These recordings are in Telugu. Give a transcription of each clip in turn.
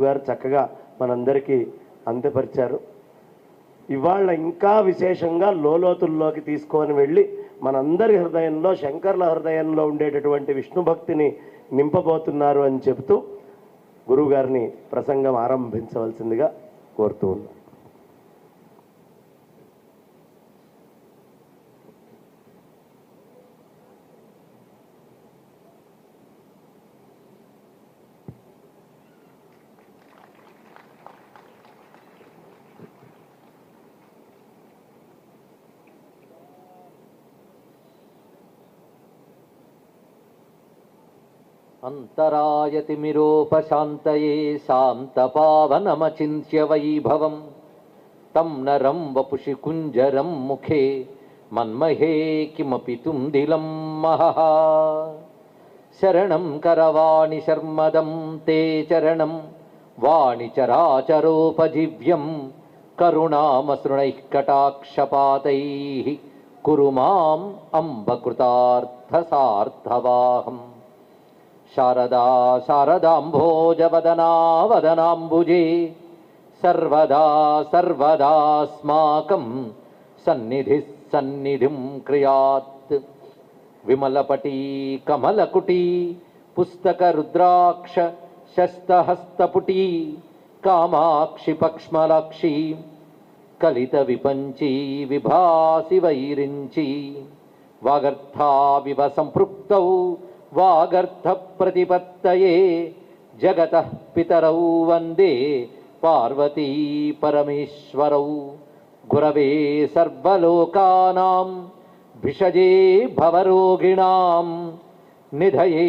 గారు చక్కగా మనందరికీ అంతపరిచారు. ఇవాళ ఇంకా విశేషంగా లోలోతుల్లోకి తీసుకొని వెళ్ళి మనందరి హృదయంలో, శంకర్ల హృదయంలో ఉండేటటువంటి విష్ణు భక్తిని నింపబోతున్నారు అని చెబుతూ గురువుగారిని ప్రసంగం ఆరంభించవలసిందిగా కోరుతూ ఉన్నాను. अंतरायतिमिरोपशान्तये शान्तपावनमचिन्त्य वैभवं तं नरं वपुषि कुञ्जरं मुखे मन्महे किमपि तुन्दिलं महः शरणं करवाणि शर्मदं ते चरणं वाणिचराचरोपजीव्यं करुणामसृणैः कटाक्षपातैः कुरु माम् अम्बकृतार्थसार्थवाहम् शारदा शारदाम्भोजवदना वदनाम्बुजे सर्वदा सर्वदास्माकं सन्निधिः सन्निधिं क्रियात् विमलपटी कमलकुटी पुस्तकरुद्राक्ष शस्तहस्तपुटी कामाक्षि पक्ष्मलाक्षी कलितविपञ्ची विभासि वैरिञ्ची वागर्थाविव सम्पृक्तौ वागर्थ प्रतिपत्तये जगतः पितरौ वन्दे पार्वती परमेश्वरौ गुरवे सर्वलोकानां भिषजे भवरोगिणां निधये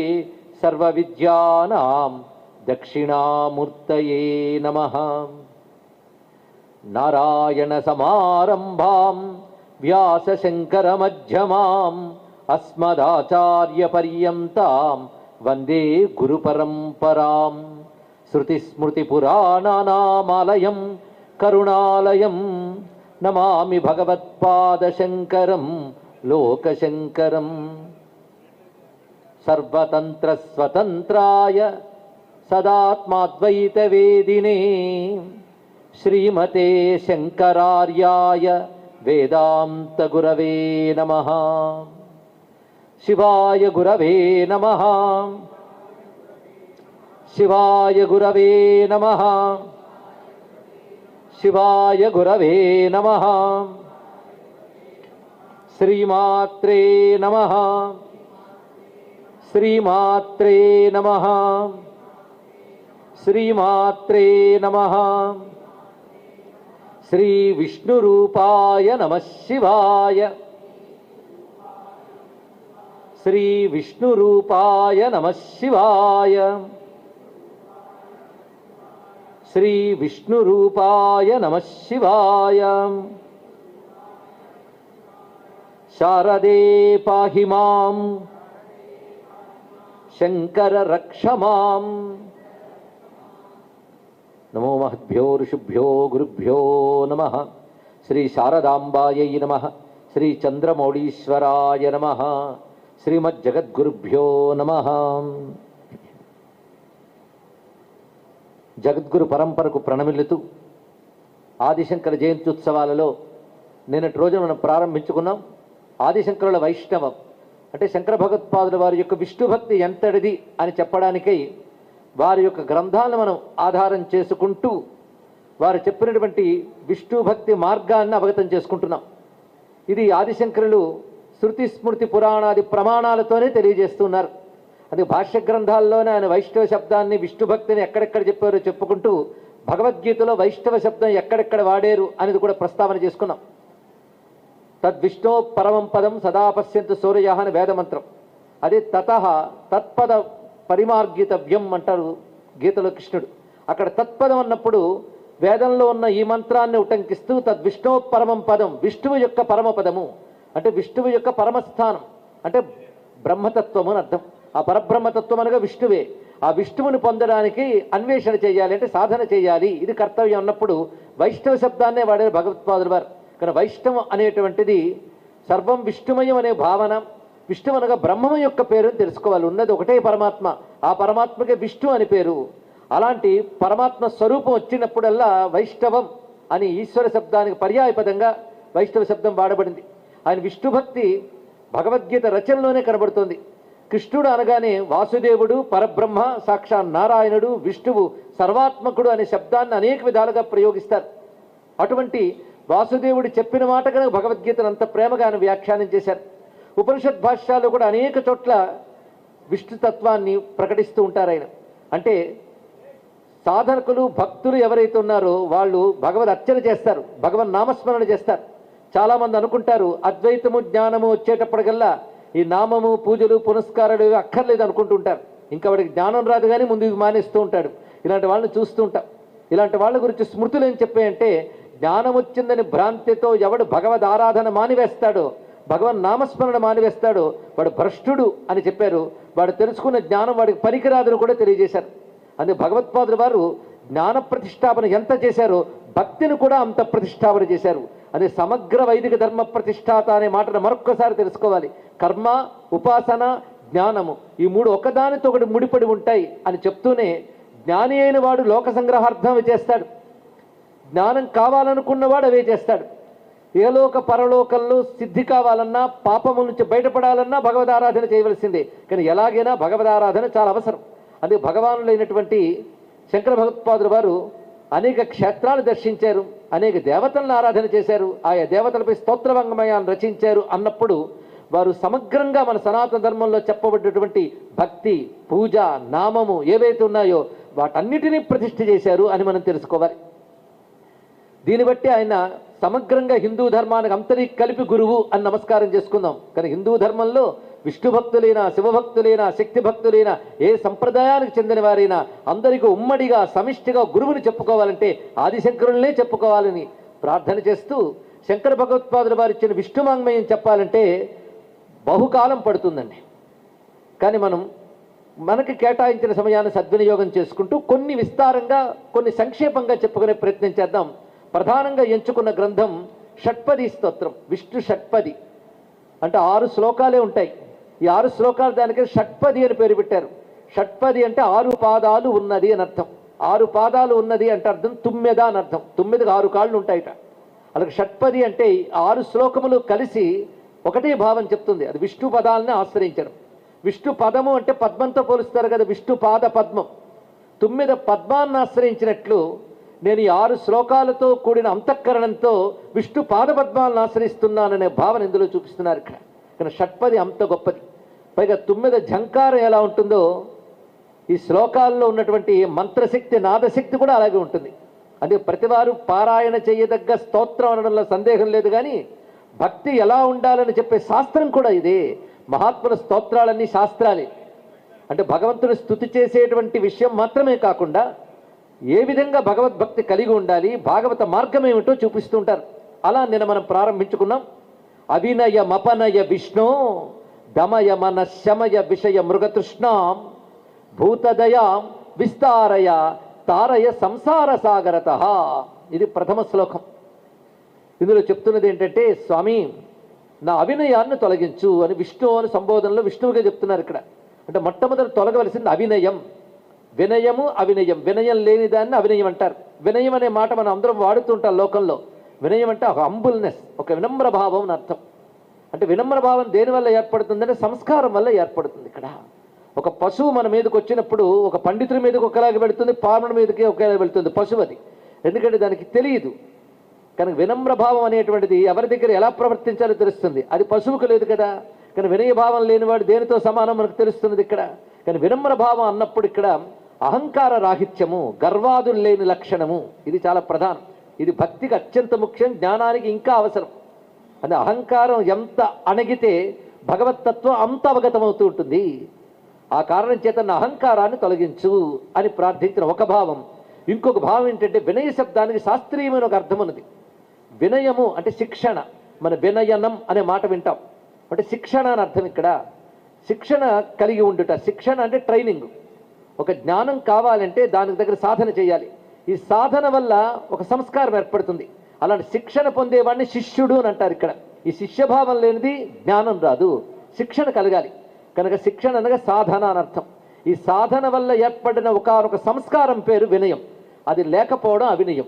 सर्वविद्यानां दक्षिणामूर्तये नमः। नारायणसमारम्भां व्यासशङ्करमध्यमाम् अस्मदाचार्यपर्यन्तां वन्दे गुरुपरम्परां श्रुतिस्मृतिपुराणानामालयं करुणालयं नमामि भगवत्पादशङ्करं लोकशङ्करं सर्वतन्त्रस्वतन्त्राय सदात्माद्वैतवेदिने श्रीमते शङ्करार्याय वेदान्तगुरवे नमः। शिवाय गुरवे नमः। शिवाय गुरवे नमः। शिवाय गुरवे नमः। श्रीमात्रे नमः। श्रीमात्रे नमः। श्रीमात्रे नमः। श्री विष्णुरूपाय नमः शिवाय। श्री विष्णुरूपाय नमः शिवाय। श्री विष्णुरूपाय नमः शिवाय। शारदे पाहि मां शंकर रक्ष मां। नमो महद्भ्यो ऋषिभ्यो गुरुभ्यो नमः। श्री शारदांबायै नमः। श्री चंद्रमौळीश्वराय नमः। श्रीमज्जगद्गुरुभ्यो नमः। జగద్గురు పరంపరకు ప్రణమిల్లుతూ ఆదిశంకర జయంత్యుత్సవాలలో నిన్నటి రోజున మనం ప్రారంభించుకున్నాం. ఆదిశంకరుల వైష్ణవం అంటే శంకర భగవత్పాదుల వారి యొక్క విష్ణు భక్తి ఎంతటిది అని చెప్పడానికై వారి యొక్క గ్రంథాలను మనం ఆధారం చేసుకుంటూ వారు చెప్పినటువంటి విష్ణు భక్తి మార్గాన్ని అవగతం చేసుకుంటున్నాం. ఇది ఆదిశంకరులు శృతి స్మృతి పురాణాది ప్రమాణాలతోనే తెలియజేస్తున్నారు. అది భాష్య గ్రంథాల్లోనే ఆయన వైష్ణవ శబ్దాన్ని విష్ణు భక్తిని ఎక్కడెక్కడ చెప్పారో చెప్పుకుంటూ భగవద్గీతలో వైష్ణవ శబ్దం ఎక్కడెక్కడ వాడారు అనేది కూడా ప్రస్తావన చేసుకున్నాం. తద్విష్ణో పరమం పదం సదా పశ్యంతు సూర్యః అని వేదమంత్రం. అదే తతః తత్పద పరిమార్గితవ్యం అంటారు గీతలో కృష్ణుడు. అక్కడ తత్పదం అన్నప్పుడు వేదంలో ఉన్న ఈ మంత్రాన్ని ఉటంకిస్తూ తద్విష్ణో పరమం పదం, విష్ణువు యొక్క పరమ పదము అంటే విష్ణువు యొక్క పరమస్థానం అంటే బ్రహ్మతత్వము అని అర్థం. ఆ పరబ్రహ్మతత్వం అనగా విష్ణువే. ఆ విష్ణువుని పొందడానికి అన్వేషణ చేయాలి అంటే సాధన చేయాలి, ఇది కర్తవ్యం అన్నప్పుడు వైష్ణవ శబ్దాన్నే వాడారు భగవత్పాదుల వారు. కానీ వైష్ణవం అనేటువంటిది సర్వం విష్ణుమయం అనే భావన, విష్ణువు అనగా బ్రహ్మము యొక్క పేరుని తెలుసుకోవాలి. ఉన్నది ఒకటే పరమాత్మ, ఆ పరమాత్మకే విష్ణు అని పేరు. అలాంటి పరమాత్మ స్వరూపం వచ్చినప్పుడల్లా వైష్ణవం అని ఈశ్వర శబ్దానికి పర్యాయపదంగా వైష్ణవ శబ్దం వాడబడింది. ఆయన విష్ణుభక్తి భగవద్గీత రచనలోనే కనబడుతోంది. కృష్ణుడు అనగానే వాసుదేవుడు, పరబ్రహ్మ, సాక్షాత్ నారాయణుడు, విష్ణువు, సర్వాత్మకుడు అనే శబ్దాన్ని అనేక విధాలుగా ప్రయోగిస్తారు. అటువంటి వాసుదేవుడు చెప్పిన మాట కనుక భగవద్గీతను అంత ప్రేమగా ఆయన వ్యాఖ్యానం చేశారు. ఉపనిషత్ భాష్యాలు కూడా అనేక చోట్ల విష్ణుతత్వాన్ని ప్రకటిస్తూ ఉంటారు ఆయన. అంటే సాధకులు, భక్తులు ఎవరైతే ఉన్నారో వాళ్ళు భగవద్ అర్చన చేస్తారు, భగవన్ నామస్మరణ చేస్తారు. చాలామంది అనుకుంటారు అద్వైతము జ్ఞానము వచ్చేటప్పటికల్లా ఈ నామము, పూజలు, పునస్కారాలు ఇవి అక్కర్లేదు అనుకుంటుంటారు. ఇంకా వాడికి జ్ఞానం రాదు కానీ ముందు ఇవి మానేస్తూ ఉంటాడు. ఇలాంటి వాళ్ళని చూస్తూ ఉంటాం. ఇలాంటి వాళ్ళ గురించి స్మృతులు ఏం చెప్పాయంటే, జ్ఞానం వచ్చిందని భ్రాంతితో ఎవడు భగవద్ ఆరాధన మానివేస్తాడో, భగవన్ నామస్మరణ మానివేస్తాడో వాడు భ్రష్టుడు అని చెప్పారు. వాడు తెలుసుకున్న జ్ఞానం వాడికి పనికిరాదని కూడా తెలియజేశారు. అందుకే భగవత్పాదుల వారు జ్ఞాన ప్రతిష్టాపన ఎంత చేశారో భక్తిని కూడా అంత ప్రతిష్టాపన చేశారు. అదే సమగ్ర వైదిక ధర్మ ప్రతిష్టాత అనే మాటను మరొక్కసారి తెలుసుకోవాలి. కర్మ, ఉపాసన, జ్ఞానము ఈ మూడు ఒకదానితో ఒకటి ముడిపడి ఉంటాయి అని చెప్తూనే జ్ఞాని అయిన వాడు లోక సంగ్రహార్థం చేస్తాడు. జ్ఞానం కావాలనుకున్నవాడు అవే చేస్తాడు. ఏలోక పరలోకంలో సిద్ధి కావాలన్నా, పాపము నుంచి బయటపడాలన్నా భగవద్ ఆరాధన చేయవలసిందే. కానీ ఎలాగైనా భగవద్ ఆరాధన చాలా అవసరం. అందుకే భగవానులైనటువంటి శంకర భగవత్పాదుల వారు అనేక క్షేత్రాలు దర్శించారు, అనేక దేవతలను ఆరాధన చేశారు, ఆయా దేవతలపై స్తోత్రవంగమయాన్ని రచించారు. అన్నప్పుడు వారు సమగ్రంగా మన సనాతన ధర్మంలో చెప్పబడినటువంటి భక్తి, పూజ, నామము ఏవైతే ఉన్నాయో వాటన్నిటినీ ప్రతిష్ఠ చేశారు అని మనం తెలుసుకోవాలి. దీన్ని బట్టి ఆయన సమగ్రంగా హిందూ ధర్మానికి అంతరి కలిపి గురువు అని నమస్కారం చేసుకుందాం. కానీ హిందూ ధర్మంలో విష్ణు భక్తులైనా, శివభక్తులైనా, శక్తి భక్తులైనా, ఏ సంప్రదాయానికి చెందిన వారైనా అందరికీ ఉమ్మడిగా సమిష్టిగా గురువుని చెప్పుకోవాలంటే ఆదిశంకరులనే చెప్పుకోవాలని ప్రార్థన చేస్తూ, శంకర భగవత్పాదుల వారు ఇచ్చిన విష్ణువాంగ్మయం చెప్పాలంటే బహుకాలం పడుతుందండి. కానీ మనకి కేటాయించిన సమయాన్ని సద్వినియోగం చేసుకుంటూ కొన్ని విస్తారంగా, కొన్ని సంక్షేపంగా చెప్పుకునే ప్రయత్నం చేద్దాం. ప్రధానంగా ఎంచుకున్న గ్రంథం షట్పది స్తోత్రం, విష్ణు షట్పది. అంటే 6 శ్లోకాలే ఉంటాయి. ఈ 6 శ్లోకాలు దానికి షట్పది అని పేరు పెట్టారు. షట్పది అంటే 6 పాదాలు ఉన్నది అని అర్థం. 6 పాదాలు ఉన్నది అంటే అర్థం తుమ్మెద అని అర్థం. 9కి 6 కాళ్ళు ఉంటాయిట. అలాగే షట్పది అంటే 6 శ్లోకములు కలిసి ఒకటే భావం చెప్తుంది. అది విష్ణు పదాలని ఆశ్రయించడం. విష్ణు పదము అంటే పద్మంతో పోలుస్తారు కదా, విష్ణు పాద పద్మం. 9 పద్మాన్ని ఆశ్రయించినట్లు నేను ఈ 6 శ్లోకాలతో కూడిన అంతఃకరణంతో విష్ణు పాద పద్మాలను ఆశ్రయిస్తున్నాననే భావన ఇందులో చూపిస్తున్నారు ఇక్కడ. కానీ షట్పది అంత గొప్పది. పైగా 9 ఝంకారం ఎలా ఉంటుందో ఈ శ్లోకాల్లో ఉన్నటువంటి మంత్రశక్తి, నాదశక్తి కూడా అలాగే ఉంటుంది. అందుకే ప్రతివారు పారాయణ చేయదగ్గ స్తోత్రం అనడంలో సందేహం లేదు. కానీ భక్తి ఎలా ఉండాలని చెప్పే శాస్త్రం కూడా ఇదే. మహాత్ముల స్తోత్రాలన్నీ శాస్త్రాలే. అంటే భగవంతుని స్తుతి చేసేటువంటి విషయం మాత్రమే కాకుండా ఏ విధంగా భగవద్భక్తి కలిగి ఉండాలి, భాగవత మార్గం ఏమిటో చూపిస్తుంటారు. అలా నిన్న మనం ప్రారంభించుకున్నాం. అవినయమపనయ విష్ణు దమయ మన శమయ విషయ మృగతృష్ణాం భూతదయాం విస్తారయ తారయ సంసార సాగరత. ఇది ప్రథమ శ్లోకం. ఇందులో చెప్తున్నది ఏంటంటే, స్వామి నా అవినయాన్ని తొలగించు అని విష్ణు అని సంబోధనలో విష్ణువుగా చెప్తున్నారు ఇక్కడ. అంటే మొట్టమొదటి తొలగవలసింది అవినయం. వినయము, అవినయం. వినయం లేని దాన్ని అవినయం అంటారు. వినయం అనే మాట మనం అందరం వాడుతుంటాం లోకంలో. వినయం అంటే ఒక హంబుల్నెస్, ఒక వినమ్ర భావం అని అర్థం. అంటే వినమ్ర భావం దేనివల్ల ఏర్పడుతుందంటే సంస్కారం వల్ల ఏర్పడుతుంది. ఇక్కడ ఒక పశువు మన మీదకి వచ్చినప్పుడు ఒక పండితుడి మీదకి ఒకలాగా వెళుతుంది, పాముడి మీదకి ఒకేలా వెళుతుంది పశువు. అది ఎందుకంటే దానికి తెలియదు. కనుక వినమ్ర భావం అనేటువంటిది ఎవరి దగ్గర ఎలా ప్రవర్తించాలో తెలుస్తుంది. అది పశువుకు లేదు కదా. కానీ వినయ భావం లేనివాడు దేనితో సమానం మనకు తెలుస్తున్నది ఇక్కడ. కానీ వినమ్ర భావం అన్నప్పుడు ఇక్కడ అహంకార రాహిత్యము, గర్వాదులు లేని లక్షణము, ఇది చాలా ప్రధానం. ఇది భక్తికి అత్యంత ముఖ్యం, జ్ఞానానికి ఇంకా అవసరం. అది అహంకారం ఎంత అణగితే భగవత్తత్వం అంత అవగతమవుతూ ఉంటుంది. ఆ కారణం చేత నా అహంకారాన్ని తొలగించు అని ప్రార్థించిన ఒక భావం. ఇంకొక భావం ఏంటంటే వినయ శబ్దానికి శాస్త్రీయమైన ఒక అర్థం ఉన్నది. వినయము అంటే శిక్షణ. మన వినయనం అనే మాట వింటాం. అంటే శిక్షణ అని అర్థం. ఇక్కడ శిక్షణ కలిగి ఉండుట. శిక్షణ అంటే ట్రైనింగ్. ఒక జ్ఞానం కావాలంటే దానికి దగ్గర సాధన చేయాలి. ఈ సాధన వల్ల ఒక సంస్కారం ఏర్పడుతుంది. అలాంటి శిక్షణ పొందేవాడిని శిష్యుడు అని అంటారు ఇక్కడ. ఈ శిష్యభావం లేనిది జ్ఞానం రాదు, శిక్షణ కలగాలి. కనుక శిక్షణ అనగా సాధన అని అర్థం. ఈ సాధన వల్ల ఏర్పడిన ఒక సంస్కారం పేరు వినయం. అది లేకపోవడం అవినయం.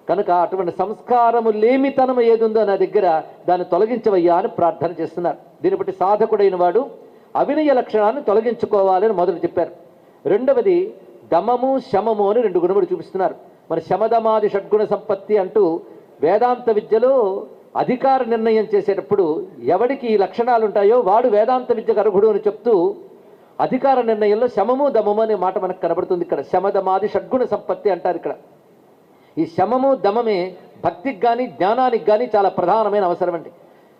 కనుక అటువంటి సంస్కారము లేమితనం ఏదుందో నా దగ్గర దాన్ని తొలగించవయ్యా అని ప్రార్థన చేస్తున్నారు. దీన్ని బట్టి సాధకుడైన వాడు అవినయ లక్షణాన్ని తొలగించుకోవాలని మొదలు చెప్పారు. రెండవది దమము శమము అని 2 గుణములు చూపిస్తున్నారు. మరి శమదమాది షడ్గుణ సంపత్తి అంటూ వేదాంత విద్యలో అధికార నిర్ణయం చేసేటప్పుడు ఎవడికి ఈ లక్షణాలు ఉంటాయో వాడు వేదాంత విద్యకు అర్హుడు అని చెప్తూ అధికార నిర్ణయంలో శమము దమము అనే మాట మనకు కనబడుతుంది. ఇక్కడ శమదమాది షడ్గుణ సంపత్తి అంటారు. ఇక్కడ ఈ శమము దమమే భక్తికి కానీ జ్ఞానానికి కానీ చాలా ప్రధానమైన అవసరం అండి.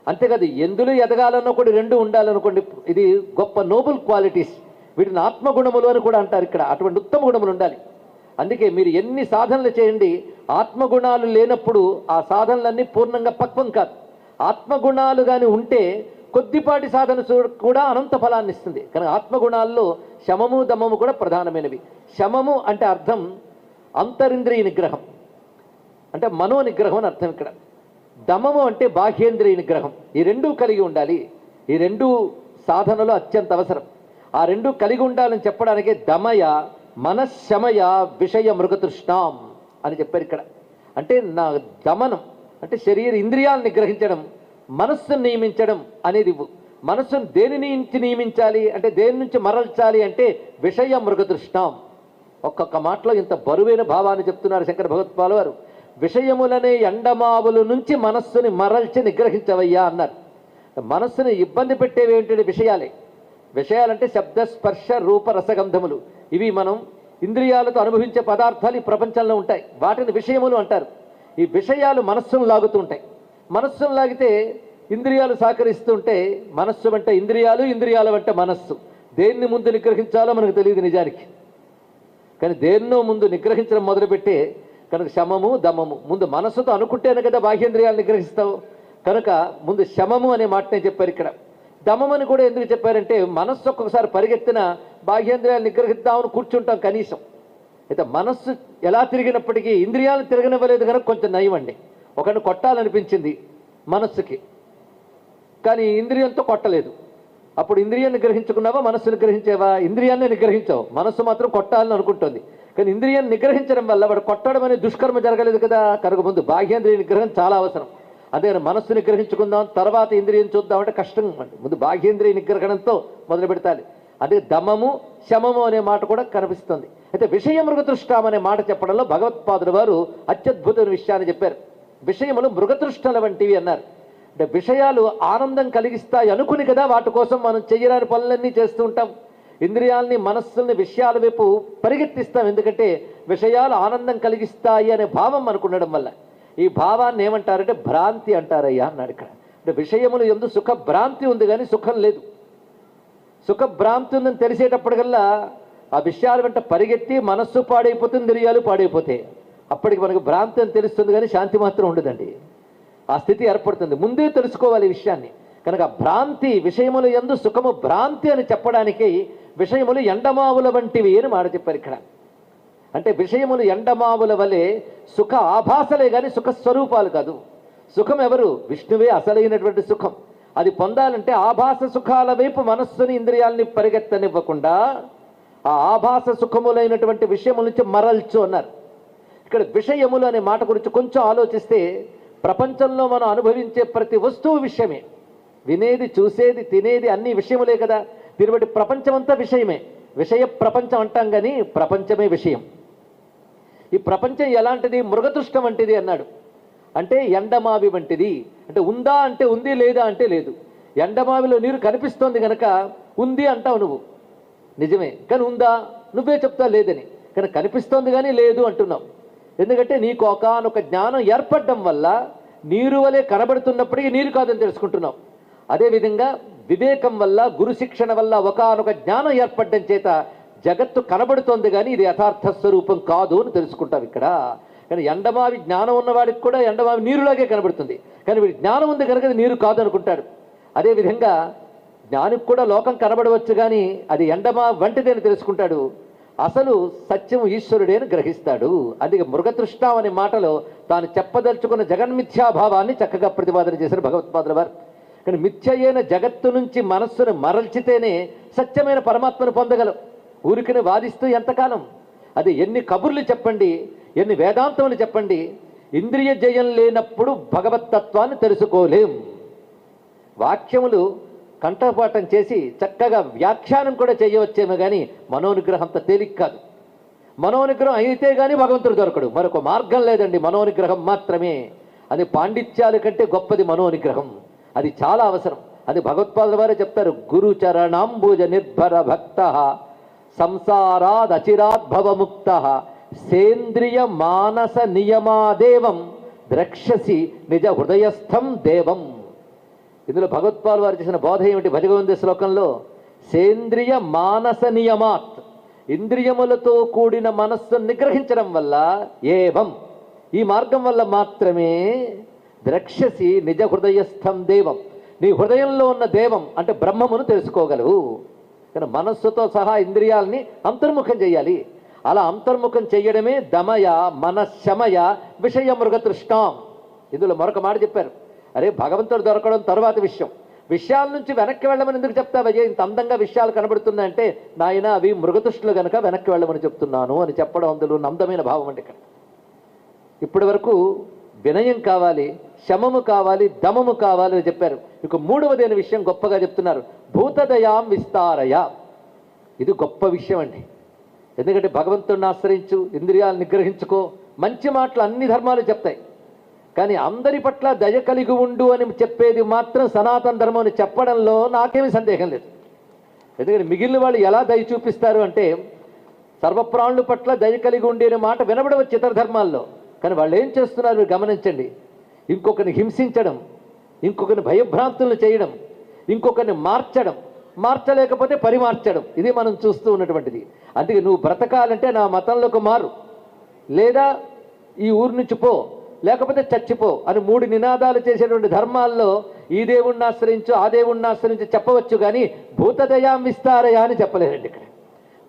అంతేకాదు ఎందులో ఎదగాలన్నా కూడా 2 ఉండాలనుకోండి, ఇది గొప్ప నోబుల్ క్వాలిటీస్. వీటిని ఆత్మగుణములు అని కూడా అంటారు. ఇక్కడ అటువంటి ఉత్తమ గుణములు ఉండాలి. అందుకే మీరు ఎన్ని సాధనలు చేయండి, ఆత్మగుణాలు లేనప్పుడు ఆ సాధనలన్నీ పూర్ణంగా పక్వం కాదు. ఆత్మగుణాలు కానీ ఉంటే కొద్దిపాటి సాధన కూడా అనంత ఫలాన్ని ఇస్తుంది. కానీ ఆత్మగుణాల్లో శమము దమము కూడా ప్రధానమైనవి. శమము అంటే అర్థం అంతరింద్రియ నిగ్రహం, అంటే మనో నిగ్రహం అని అర్థం. ఇక్కడ దమము అంటే బాహ్యేంద్రియ నిగ్రహం. ఈ 2 కలిగి ఉండాలి. ఈ 2 సాధనలు అత్యంత అవసరం. ఆ 2 కలిగి ఉండాలని చెప్పడానికే దమయ మనశ్శమయ విషయ మృగతృష్ణాం అని చెప్పారు ఇక్కడ. అంటే నా దమనం అంటే శరీర ఇంద్రియాలను నిగ్రహించడం, మనస్సును నియమించడం అనేది. మనస్సును దేని నుంచి నియమించాలి అంటే, దేని నుంచి మరల్చాలి అంటే విషయ మృగతృష్ణాం. ఒక్కొక్క మాటలో ఇంత బరువైన భావాన్ని చెప్తున్నారు శంకర భగవత్పాల్ వారు. విషయములనే ఎండమావుల నుంచి మనస్సుని మరల్చి నిగ్రహించవయ్యా అన్నారు. మనస్సుని ఇబ్బంది పెట్టేవి ఏంటంటే విషయాలే. విషయాలంటే శబ్ద స్పర్శ రూప రసగంధములు. ఇవి మనం ఇంద్రియాలతో అనుభవించే పదార్థాలు ఈ ప్రపంచంలో ఉంటాయి. వాటిని విషయములు అంటారు. ఈ విషయాలు మనస్సును లాగుతూ ఉంటాయి. మనస్సును లాగితే ఇంద్రియాలు సహకరిస్తుంటే మనస్సు వెంట ఇంద్రియాలు, ఇంద్రియాల వెంట మనస్సు. దేన్ని ముందు నిగ్రహించాలో మనకు తెలియదు నిజానికి. కానీ దేన్నో ముందు నిగ్రహించడం మొదలుపెట్టే కనుక శమము దమము. ముందు మనస్సుతో అనుకుంటేనే కదా బాహ్యేంద్రియాలు నిగ్రహిస్తావు. కనుక ముందు శమము అనే మాటనే చెప్పారు ఇక్కడ. దమమని కూడా ఎందుకు చెప్పారంటే, మనస్సు ఒక్కొక్కసారి పరిగెత్తిన బాహ్యేంద్రియాలు నిగ్రహిద్దామని కూర్చుంటాం కనీసం. అయితే మనస్సు ఎలా తిరిగినప్పటికీ ఇంద్రియాలను తిరగనివ్వలేదు కనుక కొంచెం నయమండి. ఒకరిని కొట్టాలనిపించింది మనస్సుకి, కానీ ఇంద్రియంతో కొట్టలేదు. అప్పుడు ఇంద్రియాన్ని నిగ్రహించుకున్నావా, మనస్సు నిగ్రహించేవా? ఇంద్రియాన్ని నిగ్రహించావు, మనస్సు మాత్రం కొట్టాలని అనుకుంటుంది. కానీ ఇంద్రియాన్ని నిగ్రహించడం వల్ల వాడు కొట్టడం అనే దుష్కర్మ జరగలేదు కదా. కనుక ముందు బాహ్యేంద్రియ నిగ్రహం చాలా అవసరం. అదే మనస్సు నిగ్రహించుకుందాం తర్వాత ఇంద్రియం చూద్దామంటే కష్టం అండి. ముందు బాహ్యేంద్రియ నిగ్రహణంతో మొదలు పెడతాలి. అదే దమము శమము అనే మాట కూడా కనిపిస్తుంది. అయితే విషయ మృగతృష్టాం అనే మాట చెప్పడంలో భగవత్పాదుల వారు అత్యద్భుతమైన విషయాన్ని చెప్పారు. విషయములు మృగతృష్టల వంటివి అన్నారు. అంటే విషయాలు ఆనందం కలిగిస్తాయి అనుకుని కదా వాటి కోసం మనం చెయ్యరాని పనులన్నీ చేస్తూ ఉంటాం. ఇంద్రియాలని మనస్సుల్ని విషయాల వైపు పరిగెత్తిస్తాం. ఎందుకంటే విషయాలు ఆనందం కలిగిస్తాయి అనే భావం మనకుండడం వల్ల. ఈ భావాన్ని ఏమంటారంటే భ్రాంతి అంటారయ్యా అన్నాడు ఇక్కడ. అంటే విషయములు ఎందు సుఖ భ్రాంతి ఉంది కానీ సుఖం లేదు. సుఖ భ్రాంతి ఉందని తెలిసేటప్పటికల్లా ఆ విషయాల వెంట పరిగెత్తి మనస్సు పాడైపోతుంది, ఇంద్రియాలు పాడైపోతాయి. అప్పటికి మనకు భ్రాంతి అని తెలుస్తుంది కానీ శాంతి మాత్రం ఉండదండి. ఆ స్థితి ఏర్పడుతుంది. ముందే తెలుసుకోవాలి ఈ విషయాన్ని. కనుక భ్రాంతి విషయములు ఎందు సుఖము భ్రాంతి అని చెప్పడానికి విషయములు ఎండమావుల వంటివి అని మాట చెప్పారు ఇక్కడ. అంటే విషయములు ఎండమావుల వలె సుఖ ఆభాసలే కానీ సుఖ స్వరూపాలు కాదు. సుఖం ఎవరు? విష్ణువే అసలైనటువంటి సుఖం. అది పొందాలంటే ఆభాస సుఖాల వైపు మనస్సుని ఇంద్రియాలని పరిగెత్తనివ్వకుండా ఆ ఆభాస సుఖములైనటువంటి విషయముల నుంచి మరల్చు అన్నారు. ఇక్కడ విషయములు అనే మాట గురించి కొంచెం ఆలోచిస్తే ప్రపంచంలో మనం అనుభవించే ప్రతి వస్తువు విషయమే. వినేది, చూసేది, తినేది అన్ని విషయములే కదా. దీన్ని బట్టి ప్రపంచమంతా విషయమే. విషయ ప్రపంచం అంటాం కానీ ప్రపంచమే విషయం. ఈ ప్రపంచం ఎలాంటిది? మృగతృష్టం వంటిది అన్నాడు. అంటే ఎండమావి వంటిది. అంటే ఉందా అంటే ఉంది, లేదా అంటే లేదు. ఎండమావిలో నీరు కనిపిస్తోంది కనుక ఉంది అంటావు నువ్వు, నిజమే. కానీ ఉందా? నువ్వే చెప్తా లేదని. కానీ కనిపిస్తోంది కానీ లేదు అంటున్నావు. ఎందుకంటే నీకు ఒకానొక జ్ఞానం ఏర్పడడం వల్ల నీరు వలె కనబడుతున్నప్పటికీ నీరు కాదని తెలుసుకుంటున్నావు. అదేవిధంగా వివేకం వల్ల, గురు శిక్షణ వల్ల ఒకానొక జ్ఞానం ఏర్పడడం చేత జగత్తు కనబడుతోంది కానీ ఇది యథార్థ స్వరూపం కాదు అని తెలుసుకుంటాం ఇక్కడ. కానీ ఎండమావి జ్ఞానం ఉన్నవాడికి కూడా ఎండమావి నీరులాగే కనబడుతుంది. కానీ వీడి జ్ఞానం ఉంది కనుక నీరు కాదు అనుకుంటాడు. అదేవిధంగా జ్ఞానికి కూడా లోకం కనబడవచ్చు కానీ అది ఎండమావి వంటిది అని తెలుసుకుంటాడు. అసలు సత్యం ఈశ్వరుడే అని గ్రహిస్తాడు. అందుకే మృగతృష్ణం అనే మాటలో తాను చెప్పదలుచుకున్న జగన్మిథ్యాభావాన్ని చక్కగా ప్రతిపాదన చేశారు భగవత్పాదుల వారు. కానీ మిథ్య అయిన జగత్తు నుంచి మనస్సును మరల్చితేనే సత్యమైన పరమాత్మను పొందగలం. ఊరికనే వాదిస్తూ ఎంతకాలం? అది ఎన్ని కబుర్లు చెప్పండి, ఎన్ని వేదాంతములు చెప్పండి, ఇంద్రియ జయం లేనప్పుడు భగవత్తత్వాన్ని తెలుసుకోలేం. వాక్యములు కంఠపాఠం చేసి చక్కగా వ్యాఖ్యానం కూడా చేయవచ్చేమో కానీ మనోనిగ్రహంత తేలిక కాదు. మనోనిగ్రహం అయితే కానీ భగవంతుడు దొరకడు. మరొక మార్గం లేదండి, మనోనిగ్రహం మాత్రమే. అది పాండిత్యాల కంటే గొప్పది మనోనిగ్రహం. అది చాలా అవసరం. అది భగవత్పాదుల వారే చెప్తారు, గురు చరణాంబుజ నిర్భర భక్త సంసారాద్ అచిరాద్భవముక్త సేంద్రియ మానస నియమాదేవం ద్రక్ష్యసి నిజ హృదయస్థం దేవం. ఇందులో భగవత్పాదుల వారు చేసిన బోధ ఏమిటి? భజగోవింద శ్లోకంలో సేంద్రియ మానస నియమాత్, ఇంద్రియములతో కూడిన మనస్సును నిగ్రహించడం వల్ల, ఏవం ఈ మార్గం వల్ల మాత్రమే ద్రక్ష్యసి నిజ హృదయస్థం దేవం, నీ హృదయంలో ఉన్న దేవం అంటే బ్రహ్మమును తెలుసుకోగలవు. కానీ మనస్సుతో సహా ఇంద్రియాలని అంతర్ముఖం చేయాలి. అలా అంతర్ముఖం చేయడమే దమయ మనశమయ విషయ మృగతృష్టాం. ఇందులో మరొక మాట చెప్పారు, అరే భగవంతుడు దొరకడం తర్వాత విషయం, విషయాల నుంచి వెనక్కి వెళ్ళమని ఎందుకు చెప్తావయ్యా? ఇంత అందంగా విషయాలు కనబడుతున్నాయంటే నాయన అవి మృగతృష్టులు కనుక వెనక్కి వెళ్ళమని చెప్తున్నాను అని చెప్పడం అందులో ఉన్న అందమైన భావం. అంటే ఇక్కడ ఇప్పటి వరకు వినయం కావాలి, శమము కావాలి, దమము కావాలి అని చెప్పారు. ఇక మూడవదైన విషయం గొప్పగా చెప్తున్నారు, భూతదయాం విస్తారయ. ఇది గొప్ప విషయం అండి. ఎందుకంటే భగవంతుడిని ఆశ్రయించు, ఇంద్రియాలు నిగ్రహించుకో, మంచి మాటలు అన్ని ధర్మాలు చెప్తాయి. కానీ అందరి పట్ల దయ కలిగి ఉండు అని చెప్పేది మాత్రం సనాతన ధర్మం అని చెప్పడంలో నాకేమీ సందేహం లేదు. ఎందుకంటే మిగిలిన వాళ్ళు ఎలా దయ చూపిస్తారు అంటే, సర్వప్రాణుల పట్ల దయ కలిగి ఉండే మాట వినబడవచ్చు ఇతర ధర్మాల్లో. కానీ వాళ్ళు ఏం చేస్తున్నారు మీరు గమనించండి. ఇంకొకరిని హింసించడం, ఇంకొకరిని భయభ్రాంతులను చేయడం, ఇంకొకరిని మార్చడం, మార్చలేకపోతే పరిమార్చడం, ఇది మనం చూస్తూ ఉన్నటువంటిది. అందుకే నువ్వు బ్రతకాలంటే నా మతంలోకి మారు, లేదా ఈ ఊరు నుంచి పో, లేకపోతే చచ్చిపో అని 3 నినాదాలు చేసేటువంటి ధర్మాల్లో ఈ దేవుణ్ణి ఆశ్రయించు, ఆ దేవుణ్ణి ఆశ్రయించు చెప్పవచ్చు, కానీ భూతదయాం విస్తారయ అని చెప్పలేరండి. ఇక్కడ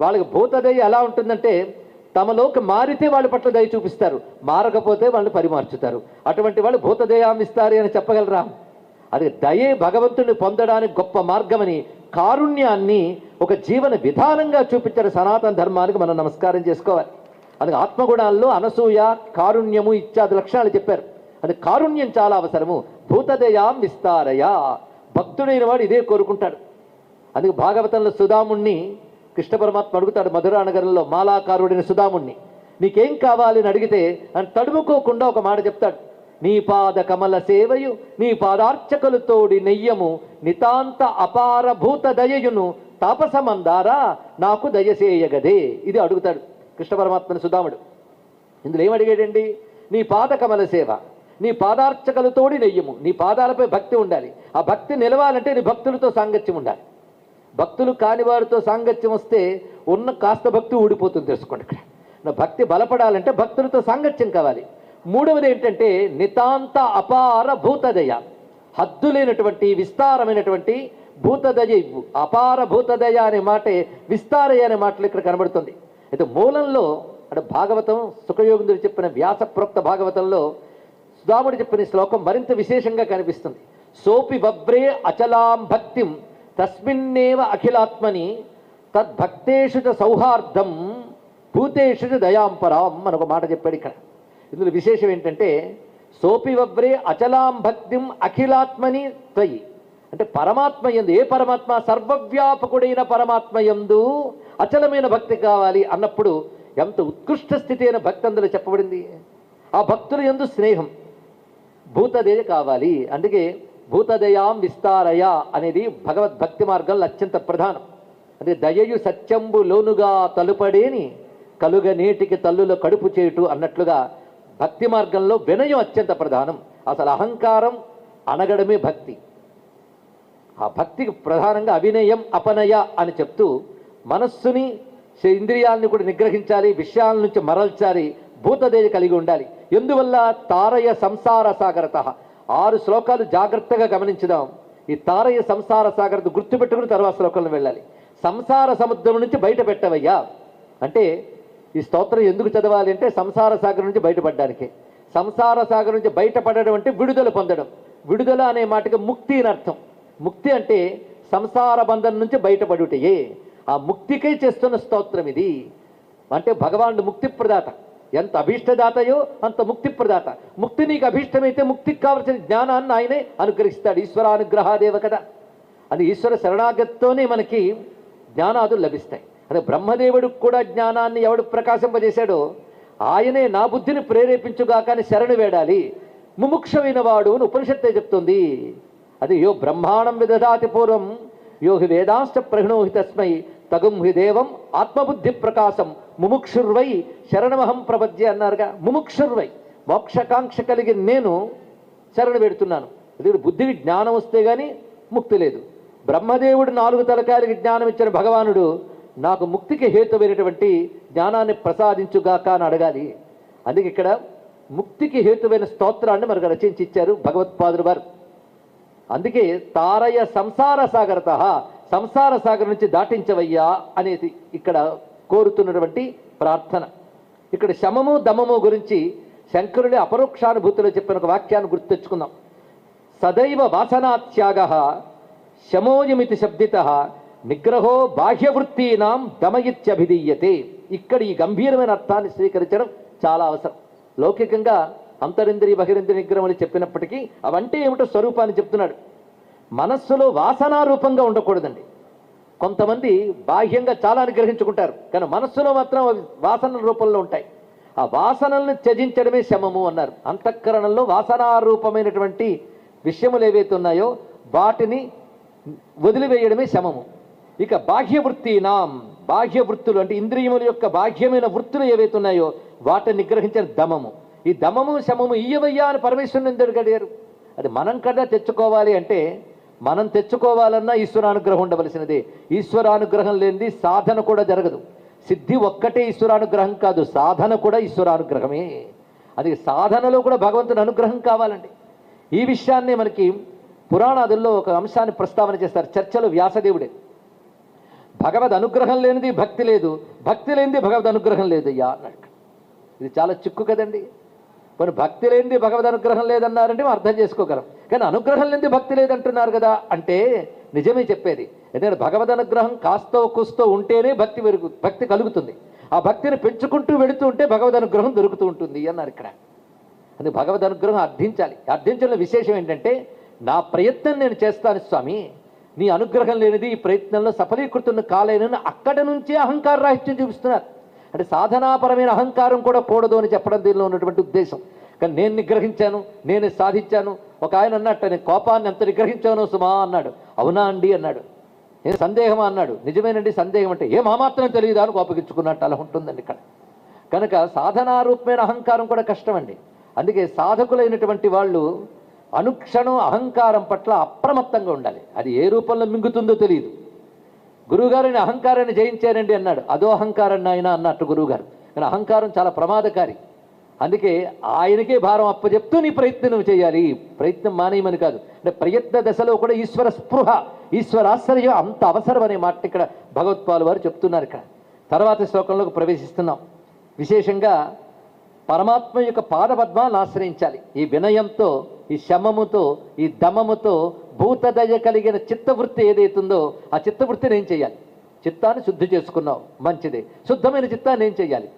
వాళ్ళకి భూతదయ ఎలా ఉంటుందంటే, తమలోకి మారితే వాళ్ళ పట్ల దయ చూపిస్తారు, మారకపోతే వాళ్ళని పరిమార్చుతారు. అటువంటి వాళ్ళు భూతదయాం విస్తారయ అని చెప్పగలరా? అది దయే భగవంతుని పొందడానికి గొప్ప మార్గమని, కారుణ్యాన్ని ఒక జీవన విధానంగా చూపించారు సనాతన ధర్మానికి. మనం నమస్కారం చేసుకోవాలి. అందుకే ఆత్మగుణాల్లో అనసూయ, కారుణ్యము ఇత్యాది లక్షణాలు చెప్పారు. అది కారుణ్యం చాలా అవసరము. భూతదయాం విస్తారయ, భక్తుడైన వాడు ఇదే కోరుకుంటాడు. అందుకే భాగవతంలో సుధాముణ్ణి కృష్ణ పరమాత్మ అడుగుతాడు, మధురా నగరంలో మాలాకారుడైన సుధాముణ్ణి, నీకేం కావాలి అని అడిగితే అని తడుముకోకుండా ఒక మాట చెప్తాడు, నీ పాద కమల సేవయు నీ పాదార్చకలు తోడి నెయ్యము నితాంత అపార భూత దయయును తాపసమందారా నాకు దయసేయగదే. ఇది అడుగుతాడు కృష్ణ పరమాత్మని సుధాముడు. ఇందులో ఏమడిగాడండి? నీ పాద కమల సేవ, నీ పాదార్చకలతోడి నెయ్యము, నీ పాదాలపై భక్తి ఉండాలి. ఆ భక్తి నిలవాలంటే నీ భక్తులతో సాంగత్యం ఉండాలి. భక్తులు కాని వారితో సాంగత్యం వస్తే ఉన్న కాస్త భక్తి ఊడిపోతుంది. తెలుసుకోండి, ఇక్కడ నా భక్తి బలపడాలంటే భక్తులతో సాంగత్యం కావాలి. మూడవది ఏంటంటే నితాంత అపార భూతదయ, హద్దులేనటువంటి విస్తారమైనటువంటి భూతదయ. అపార భూతదయ అనే మాటే విస్తారయ అనే మాటలు ఇక్కడ కనబడుతుంది. అయితే మూలంలో అంటే భాగవతం సుఖయోగిందుడు చెప్పిన వ్యాస ప్రోక్త భాగవతంలో సుధాముడు చెప్పిన శ్లోకం మరింత విశేషంగా కనిపిస్తుంది. సోపి వవ్రే అచలాం భక్తిం తస్మిన్నేవ అఖిలాత్మని తద్భక్తేషు చ సౌహార్దం భూతేషు చ దయాంపరాం అని ఒక మాట చెప్పాడు ఇక్కడ. ఇందులో విశేషం ఏంటంటే సోపి వవ్రే అచలాం భక్తిం అఖిలాత్మని త్వయి అంటే పరమాత్మ యందు, ఏ పరమాత్మ? సర్వవ్యాపకుడైన పరమాత్మ యందు అచలమైన భక్తి కావాలి అన్నప్పుడు ఎంత ఉత్కృష్ట స్థితి అయిన భక్తి అందులో చెప్పబడింది. ఆ భక్తుల యందు స్నేహం, భూతదయ కావాలి. అందుకే భూతదయాం విస్తారయ అనేది భగవద్భక్తి మార్గంలో అత్యంత ప్రధానం. అంటే దయయు సత్యంబు లోనుగా తలుపడేని కలుగ నేటికి తల్లుల కడుపు చేటు అన్నట్లుగా భక్తి మార్గంలో వినయం అత్యంత ప్రధానం. అసలు అహంకారం అనగడమే భక్తి. ఆ భక్తికి ప్రధానంగా అవినయం అపనయ అని చెప్తూ మనస్సుని ఇంద్రియాలని కూడా నిగ్రహించాలి, విషయాల నుంచి మరల్చాలి, భూతదయ కలిగి ఉండాలి. ఎందువల్ల? తారయ సంసార సాగరత. 6 శ్లోకాలు జాగ్రత్తగా గమనించుదాం. ఈ తారయ సంసార సాగరత గుర్తుపెట్టుకుని తర్వాత శ్లోకంలో వెళ్ళాలి. సంసార సముద్రం నుంచి బయట పెట్టవయ్యా అంటే ఈ స్తోత్రం ఎందుకు చదవాలి అంటే సంసార సాగరం నుంచి బయటపడడానికి. సంసార సాగరం నుంచి బయటపడడం అంటే విడుదల పొందడం. విడుదల అనే మాటకి ముక్తి అని అర్థం. ముక్తి అంటే సంసార బంధం నుంచి బయటపడుటయే. ఆ ముక్తికై చేస్తున్న స్తోత్రం ఇది. అంటే భగవానుడు ముక్తి ప్రదాత, ఎంత అభీష్టదాతయో అంత ముక్తి ప్రదాత. ముక్తి నీకు అభీష్టమైతే ముక్తికి కావలసిన జ్ఞానాన్ని ఆయనే అనుగ్రహిస్తాడు. ఈశ్వరానుగ్రహాదేవ కదా. అది ఈశ్వర శరణాగతితోనే మనకి జ్ఞానాదులు లభిస్తాయి. అదే బ్రహ్మదేవుడికి కూడా జ్ఞానాన్ని ఎవడు ప్రకాశింపజేశాడో ఆయనే నా బుద్ధిని ప్రేరేపించుగా కానీ శరణు వేడాలి ముముక్షమైన వాడు అని ఉపనిషత్తే చెప్తుంది. అది యో బ్రహ్మాణం విదధాతి పూర్వం యో హి వేదాంశ్చ ప్రహిణోహి తస్మై తగుం హి దేవం ఆత్మబుద్ధి ప్రకాశం ముముక్షుర్వై శరణమహం ప్రపద్య అన్నారుగా. ముముక్షుర్వై మోక్షకాంక్ష కలిగిన నేను శరణు పెడుతున్నాను. అది బుద్ధికి జ్ఞానం వస్తే గానీ ముక్తి లేదు. బ్రహ్మదేవుడు 4 తలకాయలకి జ్ఞానం ఇచ్చిన భగవానుడు నాకు ముక్తికి హేతువైనటువంటి జ్ఞానాన్ని ప్రసాదించుగాక అని అడగాలి. అందుకే ఇక్కడ ముక్తికి హేతువైన స్తోత్రాన్ని మనకు రచించి ఇచ్చారు భగవత్పాదులు వారు. అందుకే తారయ సంసార సాగరత, సంసార సాగర్ నుంచి దాటించవయ్యా అనేది ఇక్కడ కోరుతున్నటువంటి ప్రార్థన. ఇక్కడ శమము దమము గురించి శంకరుడి అపరోక్షానుభూతిలో చెప్పిన ఒక వాక్యాన్ని గుర్తు తెచ్చుకుందాం. సదైవ వాసనాత్యాగ శమోయమితి శబ్దిత నిగ్రహో బాహ్యవృత్తీనాం దమయిత్యభిధీయతే. ఇక్కడ ఈ గంభీరమైన అర్థాన్ని స్వీకరించడం చాలా అవసరం. లౌకికంగా అంతరింద్రియ బహిరింద్రియ నిగ్రహం అని చెప్పినప్పటికీ అవంటే ఏమిటో స్వరూపాన్ని చెప్తున్నాడు. మనస్సులో వాసనారూపంగా ఉండకూడదండి. కొంతమంది బాహ్యంగా చాలా నిగ్రహించుకుంటారు, కానీ మనస్సులో మాత్రం అవి వాసనల రూపంలో ఉంటాయి. ఆ వాసనల్ని త్యజించడమే శమము అన్నారు. అంతఃకరణంలో వాసనారూపమైనటువంటి విషయములు ఏవైతే ఉన్నాయో వాటిని వదిలివేయడమే శమము. ఇక బాహ్యవృత్తీనాం, బాహ్య వృత్తులు అంటే ఇంద్రియముల యొక్క బాహ్యమైన వృత్తులు ఏవైతే ఉన్నాయో వాటిని నిగ్రహించిన దమము. ఈ దమము శమము ఇయ్యవయ్యా అని పరమేశ్వరుని ఎందుకు అడిగారు? అది మనం కదా తెచ్చుకోవాలి అంటే మనం తెచ్చుకోవాలన్నా ఈశ్వరానుగ్రహం ఉండవలసినదే. ఈశ్వరానుగ్రహం లేనిది సాధన కూడా జరగదు. సిద్ధి ఒక్కటే ఈశ్వరానుగ్రహం కాదు, సాధన కూడా ఈశ్వరానుగ్రహమే. అది సాధనలో కూడా భగవంతుని అనుగ్రహం కావాలండి. ఈ విషయాన్ని మనకి పురాణాదుల్లో ఒక అంశాన్ని ప్రస్తావన చేస్తారు. చర్చలు వ్యాసదేవుడే భగవద్ అనుగ్రహం లేనిది భక్తి లేదు, భక్తి లేనిది భగవద్ అనుగ్రహం లేదయ్యా అన్నాడు. ఇది చాలా చిక్కు కదండి. మరి భక్తి లేనిది భగవద్ అనుగ్రహం లేదన్నారంటే మనం అర్థం చేసుకోగలం, కానీ అనుగ్రహం లేనిది భక్తి లేదంటున్నారు కదా అంటే నిజమే చెప్పేది. ఎందుకంటే భగవద్ అనుగ్రహం కాస్తో కూస్తో ఉంటేనే భక్తి కలుగుతుంది. ఆ భక్తిని పెంచుకుంటూ వెళుతూ ఉంటే భగవద్ అనుగ్రహం దొరుకుతూ ఉంటుంది అన్నారు ఇక్కడ. అది భగవద్ అనుగ్రహం అర్థించాలి. అర్థించడంలో విశేషం ఏంటంటే నా ప్రయత్నం నేను చేస్తాను స్వామి, నీ అనుగ్రహం లేనిది ఈ ప్రయత్నంలో సఫలీకృతున్న కాలేనని అక్కడ నుంచే అహంకార రాహిత్యం చూపిస్తున్నారు. అంటే సాధనాపరమైన అహంకారం కూడా కూడదు అని చెప్పడం దీనిలో ఉన్నటువంటి ఉద్దేశం. కానీ నేను నిగ్రహించాను, నేను సాధించాను. ఒక ఆయన అన్నట్టు నేను కోపాన్ని ఎంత నిగ్రహించానో సుమా అన్నాడు. అవునా అండి అన్నాడు. నేను సందేహమా అన్నాడు. నిజమేనండి సందేహం అంటే ఏ మాత్రం తెలియదా అని కోపగించుకున్నట్టు అలా ఉంటుందండి ఇక్కడ. కనుక సాధనారూపమైన అహంకారం కూడా కష్టం అండి. అందుకే సాధకులైనటువంటి వాళ్ళు అనుక్షణం అహంకారం పట్ల అప్రమత్తంగా ఉండాలి. అది ఏ రూపంలో మింగుతుందో తెలియదు. గురువుగారిని అహంకారాన్ని జయించారండి అన్నాడు. అదో అహంకారాన్ని ఆయన అన్నట్టు గురువుగారు. కానీ అహంకారం చాలా ప్రమాదకారి. అందుకే ఆయనకే భారం అప్పచెప్తూ నీ ప్రయత్నం నువ్వు చేయాలి, ప్రయత్నం మానేయమని కాదు. అంటే ప్రయత్న దశలో కూడా ఈశ్వర స్పృహ, ఈశ్వరాశ్రయం అంత అవసరం అనే మాట ఇక్కడ భగవత్పాలు వారు చెప్తున్నారు. ఇక్కడ తర్వాత శ్లోకంలోకి ప్రవేశిస్తున్నాం. విశేషంగా పరమాత్మ యొక్క పాదపద్మాలను ఆశ్రయించాలి. ఈ వినయంతో, ఈ శమముతో, ఈ దమముతో భూతదయ కలిగిన చిత్తవృత్తి ఏదైతుందో ఆ చిత్తవృత్తిని ఏం చేయాలి? చిత్తాన్ని శుద్ధి చేసుకున్నావు, మంచిదే. శుద్ధమైన చిత్తాన్ని ఏం చేయాలి?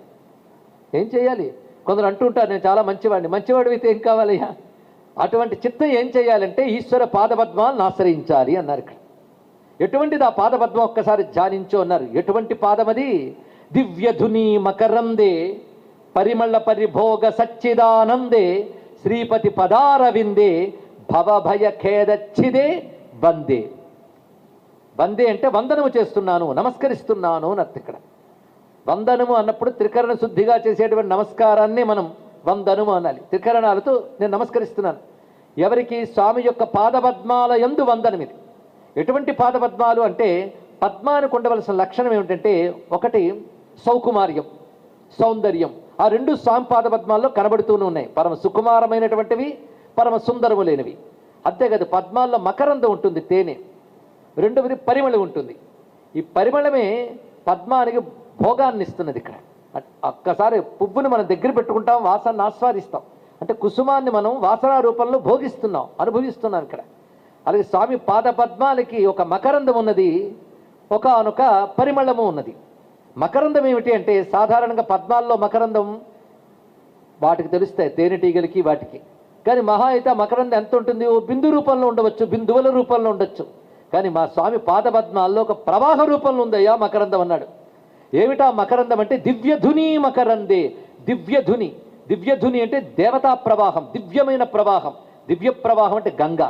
ఏం చేయాలి? కొందరు అంటుంటారు నేను చాలా మంచివాడిని. మంచివాడు అయితే ఏం కావాలయ్యా? అటువంటి చిత్తం ఏం చేయాలంటే ఈశ్వర పాదపద్మాలను ఆశ్రయించాలి అన్నారు ఇక్కడ. ఎటువంటిది ఆ పాదపద్మం? ఒక్కసారి ధ్యానించు అన్నారు. ఎటువంటి పాదమది? దివ్యధుని మకరందే పరిమళ పరిభోగ సచ్చిదానందే శ్రీపతి పదారవిందే భవభయ ఖేదచ్చిదే వందే. వందే అంటే వందనము చేస్తున్నాను, నమస్కరిస్తున్నాను అని అర్థం. ఇక్కడ వందనము అన్నప్పుడు త్రికరణ శుద్ధిగా చేసేటువంటి నమస్కారాన్ని మనం వందనము అనాలి. త్రికరణాలతో నేను నమస్కరిస్తున్నాను. ఎవరికి? స్వామి యొక్క పాదపద్మాల యందు వందనం. ఇది ఎటువంటి పాదపద్మాలు అంటే పద్మానికి ఉండవలసిన లక్షణం ఏమిటంటే ఒకటి సౌకుమార్యం, సౌందర్యం. ఆ రెండు స్వామి పాదపద్మాల్లో కనబడుతూనే ఉన్నాయి. పరమ సుకుమారమైనటువంటివి, పరమ సుందరములైనవి. అంతేకాదు పద్మాల్లో మకరందం ఉంటుంది, తేనె. రెండవది పరిమళం ఉంటుంది. ఈ పరిమళమే పద్మానికి భోగాన్ని ఇస్తున్నది. ఇక్కడ ఒక్కసారి పువ్వుని మనం దగ్గర పెట్టుకుంటాం, వాసనను ఆస్వాదిస్తాం. అంటే కుసుమాన్ని మనం వాసన రూపంలో భోగిస్తున్నాం, అనుభవిస్తున్నాం ఇక్కడ. అలాగే స్వామి పాద పద్మాలకి ఒక మకరందం ఉన్నది, ఒకానొక పరిమళము ఉన్నది. మకరందం ఏమిటి అంటే సాధారణంగా పద్మాల్లో మకరందం వాటికి తెలుస్తాయి, తేనెటీగలకి వాటికి. కానీ మహా అయితే ఆ మకరందం ఎంత ఉంటుంది? ఓ బిందు రూపంలో ఉండవచ్చు, బిందువుల రూపంలో ఉండొచ్చు. కానీ మా స్వామి పాదపద్మాల్లో ఒక ప్రవాహ రూపంలో ఉందయ్యా మకరందం అన్నాడు. ఏమిటా మకరందం అంటే దివ్యధుని మకరందే. దివ్యధుని, దివ్యధుని అంటే దేవతా ప్రవాహం, దివ్యమైన ప్రవాహం. దివ్య ప్రవాహం అంటే గంగా.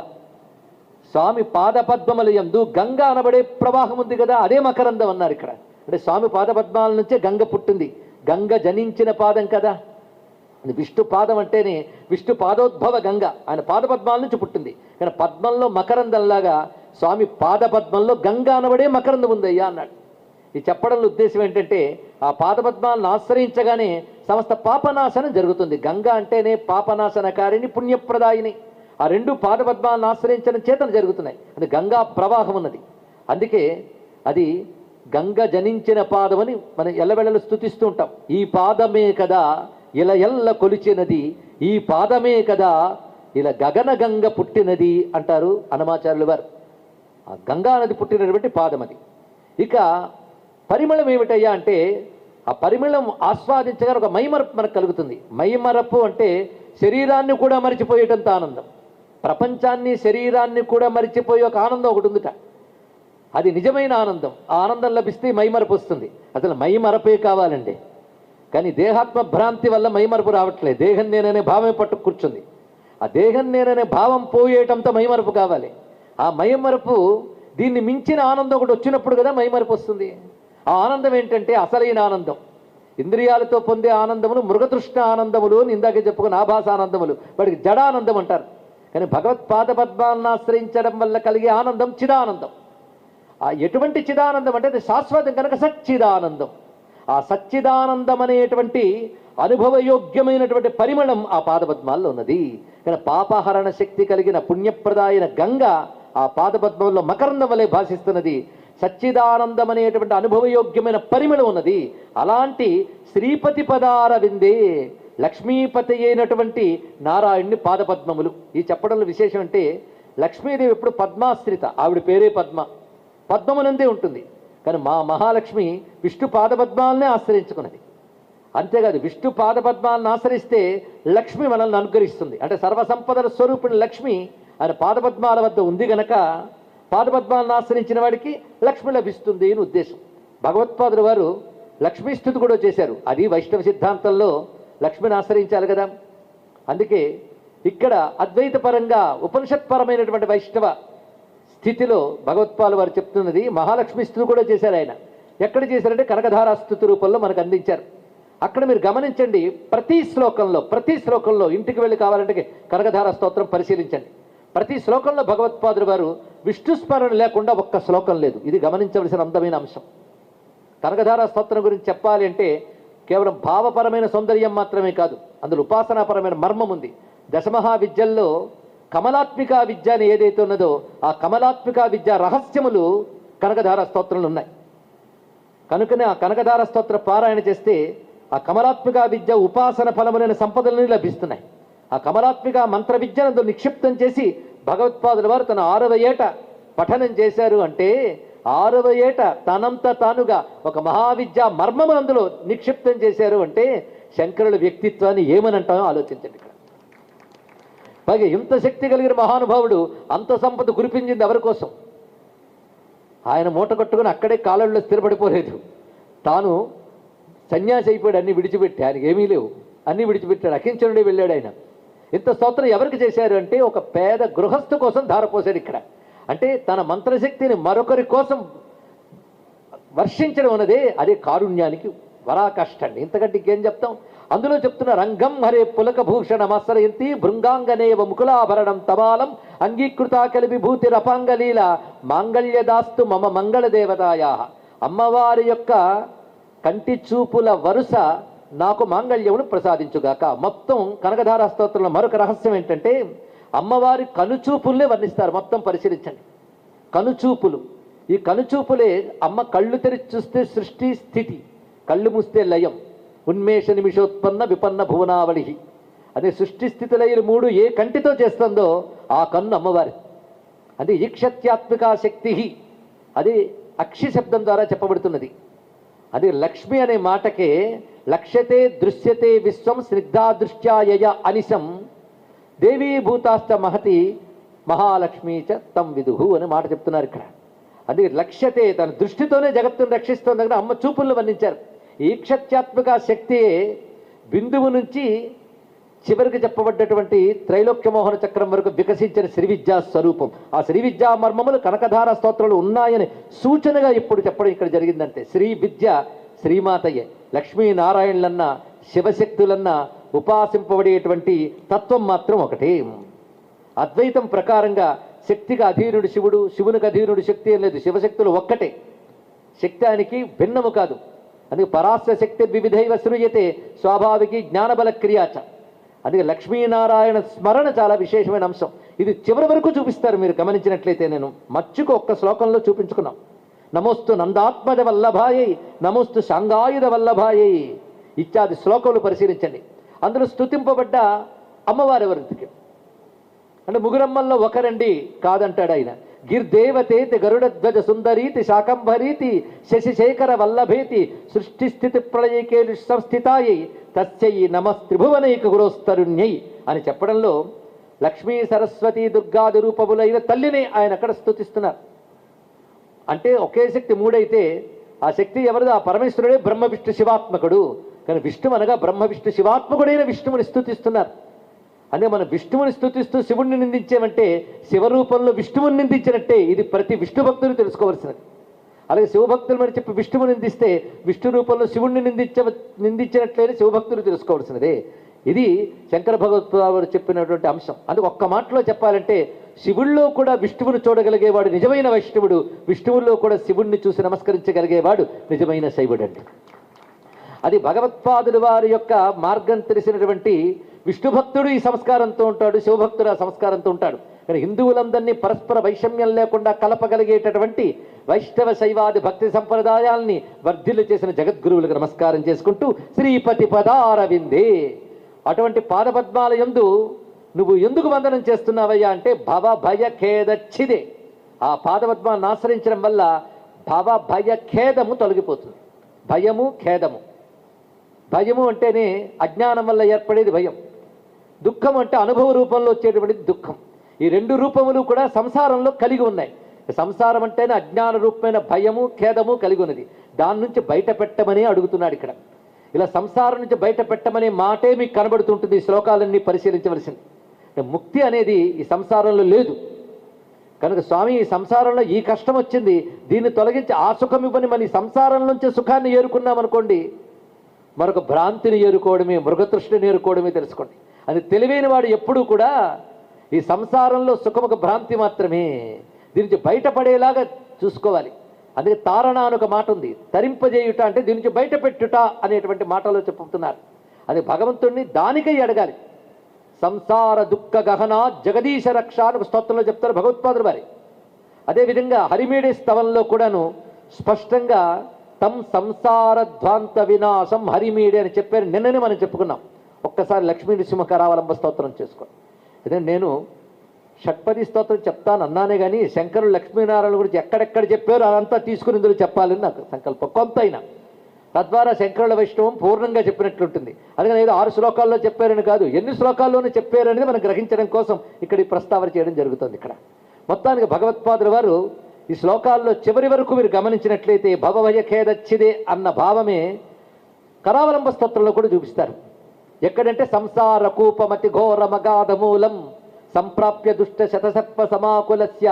స్వామి పాదపద్మముల యందు గంగా అనబడే ప్రవాహం ఉంది కదా, అదే మకరందం అన్నారు ఇక్కడ. అంటే స్వామి పాదపద్మాల నుంచే గంగ పుట్టింది. గంగ జనించిన పాదం కదా. విష్ణు పాదం అంటేనే విష్ణు పాదోద్భవ గంగ, ఆయన పాదపద్మాల నుంచి పుట్టింది. కానీ పద్మంలో మకరందంలాగా స్వామి పాదపద్మంలో గంగా అనబడే మకరందం ఉందయ్యా అన్నాడు. ఈ చెప్పడంలో ఉద్దేశం ఏంటంటే ఆ పాదపద్మాలను ఆశ్రయించగానే సమస్త పాపనాశనం జరుగుతుంది. గంగా అంటేనే పాపనాశనకారిణి, పుణ్యప్రదాయిని. ఆ రెండు పాదపద్మాలను ఆశ్రయించడం చేతన జరుగుతున్నాయి. అది గంగా ప్రవాహం ఉన్నది. అందుకే అది గంగ జనించిన పాదమని మనం ఎల్లవెళ్ళలు స్తుతిస్తూ ఉంటాం. ఈ పాదమే కదా ఇలా ఎల్ల కొలిచినది, ఈ పాదమే కదా ఇలా గగన గంగ పుట్టినది అంటారు హనుమాచార్యుల వారు. ఆ గంగా నది పుట్టినటువంటి పాదం అది. ఇక పరిమళం ఏమిటయ్యా అంటే ఆ పరిమళం ఆస్వాదించగానే ఒక మైమరపు మనకు కలుగుతుంది. మైమరపు అంటే శరీరాన్ని కూడా మరిచిపోయేటంత ఆనందం. ప్రపంచాన్ని శరీరాన్ని కూడా మరిచిపోయే ఒక ఆనందం ఒకటి ఉందిట. అది నిజమైన ఆనందం. ఆ ఆనందం లభిస్తే మైమరపు వస్తుంది. అసలు మైమరపే కావాలండి. కానీ దేహాత్మ భ్రాంతి వల్ల మైమరపు రావట్లేదు. దేహం నేననే భావమే పట్టు కూర్చుంది. ఆ దేహం నేననే భావం పోయేటంతో మైమరపు కావాలి. ఆ మైమరపు దీన్ని మించిన ఆనందం ఒకటి వచ్చినప్పుడు కదా మైమరపు వస్తుంది. ఆ ఆనందం ఏంటంటే అసలైన ఆనందం. ఇంద్రియాలతో పొందే ఆనందములు మృగతృష్ణ ఆనందములు అని ఇందాకే చెప్పుకున్న ఆభాస ఆనందములు, వాడికి జడానందం అంటారు. కానీ భగవత్పాద పద్మాలను ఆశ్రయించడం వల్ల కలిగే ఆనందం చిదానందం. ఆ ఎటువంటి చిదానందం అంటే అది శాశ్వతం కనుక సచ్చిదానందం. ఆ సచ్చిదానందం అనేటువంటి అనుభవయోగ్యమైనటువంటి పరిమళం ఆ పాదపద్మాల్లో ఉన్నది. కానీ పాపహరణ శక్తి కలిగిన పుణ్యప్రదాయన గంగ ఆ పాదపద్మంలో మకరందం వలె భాషిస్తున్నది. సచ్చిదానందం అనేటువంటి అనుభవయోగ్యమైన పరిమళం ఉన్నది. అలాంటి శ్రీపతి పదార విందే, లక్ష్మీపతి అయినటువంటి నారాయణుని పాదపద్మములు. ఈ చెప్పడంలో విశేషం అంటే లక్ష్మీదేవి ఎప్పుడు పద్మాశ్రిత, ఆవిడ పేరే పద్మ, పద్మమునందే ఉంటుంది. కానీ మా మహాలక్ష్మి విష్ణు పాదపద్మాలనే ఆశ్రయించుకున్నది. అంతేకాదు విష్ణు పాదపద్మాలను ఆశ్రయిస్తే లక్ష్మి మనల్ని అనుగ్రహిస్తుంది. అంటే సర్వసంపదల స్వరూపిణి లక్ష్మి ఆయన పాదపద్మాల వద్ద ఉంది గనక పాదపద్మాలను ఆశ్రయించిన వాడికి లక్ష్మి లభిస్తుంది అని ఉద్దేశం. భగవత్పాదుల వారు లక్ష్మీ స్థుతి కూడా చేశారు. అది వైష్ణవ సిద్ధాంతంలో లక్ష్మిని ఆశ్రయించాలి కదా. అందుకే ఇక్కడ అద్వైత పరంగా ఉపనిషత్పరమైనటువంటి వైష్ణవ స్థితిలో భగవత్పాదుల వారు చెప్తున్నది మహాలక్ష్మి స్థుతి కూడా చేశారు. ఆయన ఎక్కడ చేశారంటే కనకధారా స్థుతి రూపంలో మనకు అందించారు. అక్కడ మీరు గమనించండి, ప్రతి శ్లోకంలో ఇంటికి వెళ్ళి కావాలంటే కనకధారా స్తోత్రం పరిశీలించండి. ప్రతి శ్లోకంలో భగవత్పాదుల వారు విష్ణు స్మరణ లేకుండా ఒక్క శ్లోకం లేదు. ఇది గమనించవలసిన అందమైన అంశం. కనకధారా స్తోత్రం గురించి చెప్పాలి అంటే కేవలం భావపరమైన సౌందర్యం మాత్రమే కాదు, అందులో ఉపాసనాపరమైన మర్మం ఉంది. దశమహా విద్యల్లో కమలాత్మిక విద్య అని ఏదైతే ఉన్నదో ఆ కమలాత్మిక విద్య రహస్యములు కనకధారా స్తోత్రంలో ఉన్నాయి. కనుకనే ఆ కనకధారా స్తోత్ర పారాయణ చేస్తే ఆ కమలాత్మిక విద్య ఉపాసన ఫలములైన సంపదలని లభిస్తున్నాయి. ఆ కమలాత్మిక మంత్ర విద్యను నిక్షిప్తం చేసి భగవత్పాదుల వారు తన 6వ ఏట పఠనం చేశారు. అంటే 6వ ఏట తనంత తానుగా ఒక మహావిద్య మర్మము అందులో నిక్షిప్తం చేశారు. అంటే శంకరుల వ్యక్తిత్వాన్ని ఏమని అంటామో ఆలోచించండి. ఇక్కడ పైగా ఇంత శక్తి కలిగిన మహానుభావుడు అంత సంపద కురిపించింది ఎవరి కోసం? ఆయన మూట కట్టుకుని అక్కడే కాలంలో స్థిరపడిపోలేదు. తాను సన్యాసి అయిపోయాడు, అన్ని విడిచిపెట్టి, ఆయనకి ఏమీ లేవు, అన్నీ విడిచిపెట్టాడు, అకించనుడే వెళ్ళాడు. ఆయన ఇంత స్తోత్రం ఎవరికి చేశారు అంటే ఒక పేద గృహస్థు కోసం ధారపోశాడు. ఇక్కడ అంటే తన మంత్రశక్తిని మరొకరి కోసం వర్షించడం అన్నదే అదే కారుణ్యానికి వరాకష్ట అండి. ఇంతకంటే ఇంకేం చెప్తాం? అందులో చెప్తున్న రంగం హరే పులక భూషణమాశ్రయంతి భృంగాంగనేవ ముకులాభరణం తమాలం అంగీకృతాకలి విభూతి రపాంగలీల మాంగళ్యదాస్తు మమ మంగళ దేవతాయా. అమ్మవారి యొక్క కంటి చూపుల వరుస నాకు మాంగళ్యమును ప్రసాదించుగాక. మొత్తం కనకధారా స్తోత్రంలో మరొక రహస్యం ఏంటంటే అమ్మవారి కనుచూపుల్నే వర్ణిస్తారు. మొత్తం పరిశీలించండి, కనుచూపులు. ఈ కనుచూపులే అమ్మ కళ్ళు తెరిచి చూస్తే సృష్టి స్థితి, కళ్ళు మూస్తే లయం, ఉన్మేష నిమిషోత్పన్న విపన్న భువనావళి. అదే సృష్టి స్థితి లయలు 3 ఏ కంటితో చేస్తుందో ఆ కన్ను అమ్మవారి. అది ఈక్షత్యాత్మిక శక్తి. అది అక్షి శబ్దం ద్వారా చెప్పబడుతున్నది. అది లక్ష్మి అనే మాటకే లక్ష్యతే దృశ్యతే విశ్వం స్నిగ్ధాదృష్ట్యాయయ అనిశం దేవీ భూతాశ్చ మహతి మహాలక్ష్మీ చ తం విదుహు అనే మాట చెప్తున్నారు ఇక్కడ. అది లక్ష్యతే, తన దృష్టితోనే జగత్తును రక్షిస్తోంది కదా, అమ్మ చూపులను వర్ణించారు. ఈక్షత్యాత్మక శక్తియే బిందువు నుంచి చివరికి చెప్పబడ్డటువంటి త్రైలోక్యమోహన చక్రం వరకు వికసించిన శ్రీ విద్యా స్వరూపం. ఆ శ్రీ విద్యా మర్మములు కనకధార స్తోత్రాలు ఉన్నాయని సూచనగా ఇప్పుడు చెప్పడం ఇక్కడ జరిగిందంటే శ్రీ విద్య శ్రీమాతయ్యే. లక్ష్మీనారాయణులన్నా శివశక్తులన్నా ఉపాసింపబడేటువంటి తత్వం మాత్రం ఒకటే. అద్వైతం ప్రకారంగా శక్తికి అధీనుడు శివుడు, శివునికి అధీనుడు శక్తి అని లేదు. శివశక్తులు ఒక్కటే, శక్తానికి భిన్నము కాదు. అందుకే పరాస్య శక్తి వివిధైవ శ్రూయతే స్వాభావికి జ్ఞానబల క్రియాచ. అందుకే లక్ష్మీనారాయణ స్మరణ చాలా విశేషమైన అంశం. ఇది చివరి వరకు చూపిస్తారు మీరు గమనించినట్లయితే. నేను మచ్చుకు ఒక్క శ్లోకంలో చూపించుకున్నాం. నమోస్తు నందాత్మజ వల్లభాయై, నమోస్తు శాంగాయుధ వల్లభాయై ఇత్యాది శ్లోకములు పరిశీలించండి. అందులో స్తుతింపబడ్డ అమ్మవారి ఎవరికి అంటే ముగ్గురమ్మల్లో ఒకరండి కాదంటాడు ఆయన. గిర్దేవతేతి గరుడధ్వజ సుందరీతి శాకంభరీతి శశిశేఖర వల్లభేతి సృష్టి స్థితి ప్రళయకేలు సంస్థితాయై తస్యై నమస్త్రిభువనైక గురోస్తరుణ్యై అని చెప్పడంలో లక్ష్మీ సరస్వతి దుర్గాది రూపములైన తల్లిని ఆయన అక్కడ స్తుతిస్తున్నారు. అంటే ఒకే శక్తి మూడైతే ఆ శక్తి ఎవరిది? ఆ పరమేశ్వరుడే బ్రహ్మ విష్ణు శివాత్మకుడు. కానీ విష్ణువు అనగా బ్రహ్మ విష్ణు శివాత్మకుడైన విష్ణువుని స్తుతిస్తున్నారు. అంటే మనం విష్ణువుని స్తుతిస్తూ శివుణ్ణి నిందించామంటే శివరూపంలో విష్ణువుని నిందించినట్టే. ఇది ప్రతి విష్ణు భక్తులు తెలుసుకోవాల్సినది. అలాగే శివభక్తులు మరి చెప్పి విష్ణువు నిందిస్తే విష్ణు రూపంలో శివుణ్ణి నిందించినట్లయినా శివభక్తులు తెలుసుకోవాల్సినదే. ఇది శంకర భగవత్పాదులు చెప్పినటువంటి అంశం. అందుకు ఒక్క మాటలో చెప్పాలంటే శివుల్లో కూడా విష్ణువుని చూడగలిగేవాడు నిజమైన వైష్ణవుడు, విష్ణువుల్లో కూడా శివుణ్ణి చూసి నమస్కరించగలిగేవాడు నిజమైన శైవుడు అండి. అది భగవత్పాదుల వారి యొక్క మార్గం తెలిసినటువంటి విష్ణు భక్తుడు ఈ సంస్కారంతో ఉంటాడు, శివభక్తుడు ఆ సంస్కారంతో ఉంటాడు. కానీ హిందువులందరినీ పరస్పర వైషమ్యం లేకుండా కలపగలిగేటటువంటి వైష్ణవ శైవాది భక్తి సంప్రదాయాల్ని వర్ధిల్లు చేసిన జగద్గురువులకు నమస్కారం చేసుకుంటూ శ్రీపతి పదారవిందే అటువంటి పాదపద్మాల యందు నువ్వు ఎందుకు వందనం చేస్తున్నావయ్యా అంటే భవ భయ ఖేదచ్చిదే. ఆ పాదపద్మాలను ఆశ్రయించడం వల్ల భవ భయ ఖేదము తొలగిపోతుంది. భయము ఖేదము. భయము అంటేనే అజ్ఞానం వల్ల ఏర్పడేది భయం, దుఃఖం అంటే అనుభవ రూపంలో వచ్చేటువంటిది దుఃఖం. ఈ రెండు రూపములు కూడా సంసారంలో కలిగి ఉన్నాయి. సంసారం అంటేనే అజ్ఞాన రూపమైన భయము ఖేదము కలిగి ఉన్నది. దాని నుంచి బయట పెట్టమని అడుగుతున్నాడు ఇక్కడ. ఇలా సంసారం నుంచి బయట పెట్టమనే మాటే మీకు కనబడుతుంటుంది ఈ శ్లోకాలన్నీ పరిశీలించవలసింది. ముక్తి అనేది ఈ సంసారంలో లేదు కనుక స్వామి ఈ సంసారంలో ఈ కష్టం వచ్చింది, దీన్ని తొలగించి ఆ సుఖం ఇవ్వని మన ఈ సంసారం నుంచి సుఖాన్ని ఏరుకున్నామనుకోండి మరొక భ్రాంతిని ఏరుకోవడమే, మృగతృష్టిని ఏరుకోవడమే తెలుసుకోండి. అది తెలివైన వాడు ఎప్పుడూ కూడా ఈ సంసారంలో సుఖం ఒక భ్రాంతి మాత్రమే, దీని నుంచి బయటపడేలాగా చూసుకోవాలి. అందుకే తారణ అని ఒక మాట ఉంది, తరింపజేయుట అంటే దీని నుంచి బయట పెట్టుట అనేటువంటి మాటలో చెప్పుతున్నారు. అది భగవంతుడిని దానికై అడగాలి. సంసార దుఃఖ గహన జగదీశ రక్ష అని ఒక స్తోత్రంలో చెప్తారు భగవత్పాదులు వారి. అదేవిధంగా హరిమేడే స్తవంలో కూడాను స్పష్టంగా తం సంసార ధ్వాంత వినాశం హరిమీడే అని చెప్పారు. నిన్ననే మనం చెప్పుకున్నాం. ఒక్కసారి లక్ష్మీ నృసింహకరావలంబ స్తోత్రం చేసుకోండి. అదే నేను షట్పది స్తోత్రం చెప్తాను అన్నానే కానీ శంకరుడు లక్ష్మీనారాయణ గురించి ఎక్కడెక్కడ చెప్పారో అదంతా తీసుకుని ఇందులో చెప్పాలని నాకు సంకల్పం. కొంత అయినా తద్వారా శంకరుల వైష్ణవం పూర్ణంగా చెప్పినట్లుంటుంది. అందుకని ఏదో 6 శ్లోకాల్లో చెప్పారని కాదు, ఎన్ని శ్లోకాల్లోనే చెప్పారనేది మనం గ్రహించడం కోసం ఇక్కడ ఈ ప్రస్తావన చేయడం జరుగుతుంది. ఇక్కడ మొత్తానికి భగవత్పాదుల వారు ఈ శ్లోకాల్లో చివరి వరకు మీరు గమనించినట్లయితే భవభయ ఖేదచ్చిదే అన్న భావమే కరావలంబ స్తోత్రంలో కూడా చూపిస్తారు. ఎక్కడంటే సంసార కూపమతి ఘోరమగాధ మూలం సంప్రాప్య దుష్ట శతసర్ప సమాకులస్య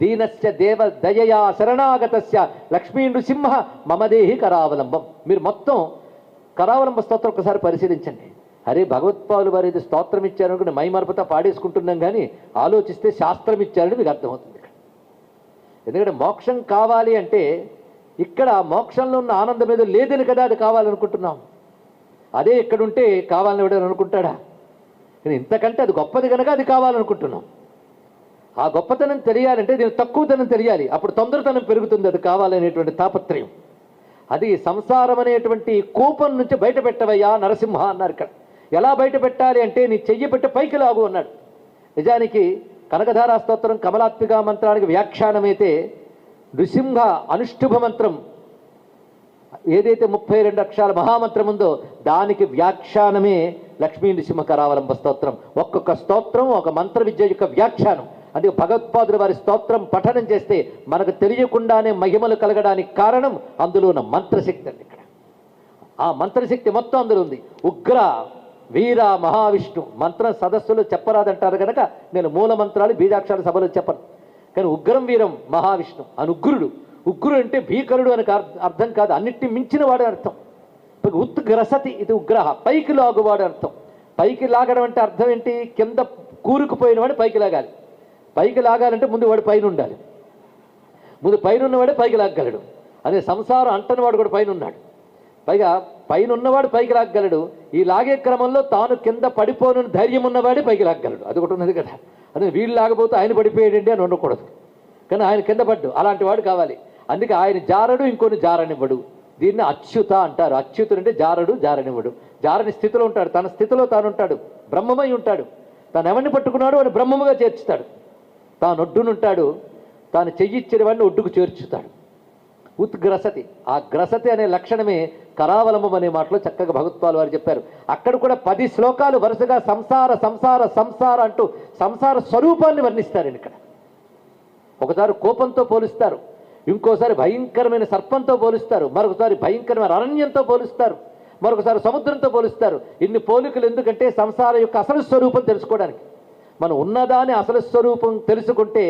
దీనస్య దేవ దయయా శరణాగతస్య లక్ష్మీ నృసింహ మమదేహి కరావలంబం. మీరు మొత్తం కరావలంబ స్తోత్రం ఒకసారి పరిశీలించండి. అరే భగవత్పాదులు వారు ఇది స్తోత్రం ఇచ్చారనుకుని మైమరపత పాడేసుకుంటున్నాం కానీ ఆలోచిస్తే శాస్త్రం ఇచ్చారని మీకు అర్థమవుతుంది. ఎందుకంటే మోక్షం కావాలి అంటే ఇక్కడ మోక్షంలో ఉన్న ఆనందం ఏదో లేదని కదా అది కావాలనుకుంటున్నాం. అదే ఇక్కడుంటే కావాలని ఎవడని అనుకుంటాడా? ఇంతకంటే అది గొప్పది కనుక అది కావాలనుకుంటున్నాం. ఆ గొప్పతనం తెలియాలంటే దీని తక్కువతనం తెలియాలి, అప్పుడు తొందరతనం పెరుగుతుంది. అది కావాలనేటువంటి తాపత్రయం. అది సంసారం అనేటువంటి కోపం నుంచి బయట పెట్టవయ్యా నరసింహ అన్నారు. ఇక్కడ ఎలా బయట పెట్టాలి అంటే నీ చెయ్యి పెట్టి పైకి లాగు అన్నాడు. నిజానికి కనకధారా స్తోత్రం కమలాత్మిక మంత్రానికి వ్యాఖ్యానమైతే నృసింహ అనుష్ఠుభ మంత్రం ఏదైతే 32 అక్షరాల మహామంత్రం ఉందో దానికి వ్యాఖ్యానమే లక్ష్మీ నృసింహ కరావలంబ స్తోత్రం. ఒక్కొక్క స్తోత్రం ఒక మంత్ర విద్య యొక్క వ్యాఖ్యానం. అందుకే భగవత్పాదులు వారి స్తోత్రం పఠనం చేస్తే మనకు తెలియకుండానే మహిమలు కలగడానికి కారణం అందులో ఉన్న మంత్రశక్తి అండి. ఇక్కడ ఆ మంత్రశక్తి మొత్తం అందులో ఉంది. ఉగ్ర వీర మహావిష్ణు మంత్రం సదస్సులో చెప్పరాదంటారు కనుక నేను మూల మంత్రాలు బీజాక్షర సభలో చెప్పను. కానీ ఉగ్రం వీరం మహావిష్ణు అనుగ్రుడు. ఉగ్రుడు అంటే భీకరుడు అని అర్థం కాదు, అన్నిటిని మించిన వాడు అర్థం. ఉత్గ్రసతి ఇది ఉగ్రహ, పైకి లాగువాడు అర్థం. పైకి లాగడం అంటే అర్థం ఏంటి? కింద కూరుకుపోయిన వాడు పైకి లాగాలి. పైకి లాగాలంటే ముందు వాడు పైన ఉండాలి. ముందు పైన ఉన్నవాడే పైకి లాగగలడు. అదే సంసారం అంటని వాడు కూడా పైన ఉన్నాడు. పైగా పైన ఉన్నవాడు పైకి లాగగలడు. ఈ లాగే క్రమంలో తాను కింద పడిపోను ధైర్యం ఉన్నవాడే పైకి లాగగలడు. అది ఒకటి ఉన్నది కదా. అదే వీళ్ళు లాగపోతే ఆయన పడిపోయాడండి అని ఉండకూడదు. కానీ ఆయన కింద పడ్డు అలాంటి వాడు కావాలి. అందుకే ఆయన జారడు, ఇంకొని జారనివ్వడు. దీన్ని అచ్యుత అంటారు. అచ్యుతుడు అంటే జారడు, జారనివ్వడు. జారని స్థితిలో ఉంటాడు, తన స్థితిలో తాను ఉంటాడు, బ్రహ్మమై ఉంటాడు. తాను ఎవరిని పట్టుకున్నాడో అని బ్రహ్మముగా చేర్చుతాడు. తాను ఒడ్డునుంటాడు, తాను చెయ్యిచ్చిన వాడిని ఒడ్డుకు చేర్చుతాడు. ఉత్గ్రసతి, ఆ గ్రసతి అనే లక్షణమే కరావలంబం అనే మాటలో చక్కగా భగవత్పాల్ వారు చెప్పారు. అక్కడ కూడా 10 శ్లోకాలు వరుసగా సంసార సంసార సంసార అంటూ సంసార స్వరూపాన్ని వర్ణిస్తారండి. ఇక్కడ ఒకసారి కోపంతో పోలుస్తారు, ఇంకోసారి భయంకరమైన సర్పంతో పోలుస్తారు, మరొకసారి భయంకరమైన అరణ్యంతో పోలుస్తారు, మరొకసారి సముద్రంతో పోలుస్తారు. ఇన్ని పోలికలు ఎందుకంటే సంసారం యొక్క అసలు స్వరూపం తెలుసుకోవడానికి. మనం ఉన్నదాని అసలు స్వరూపం తెలుసుకుంటే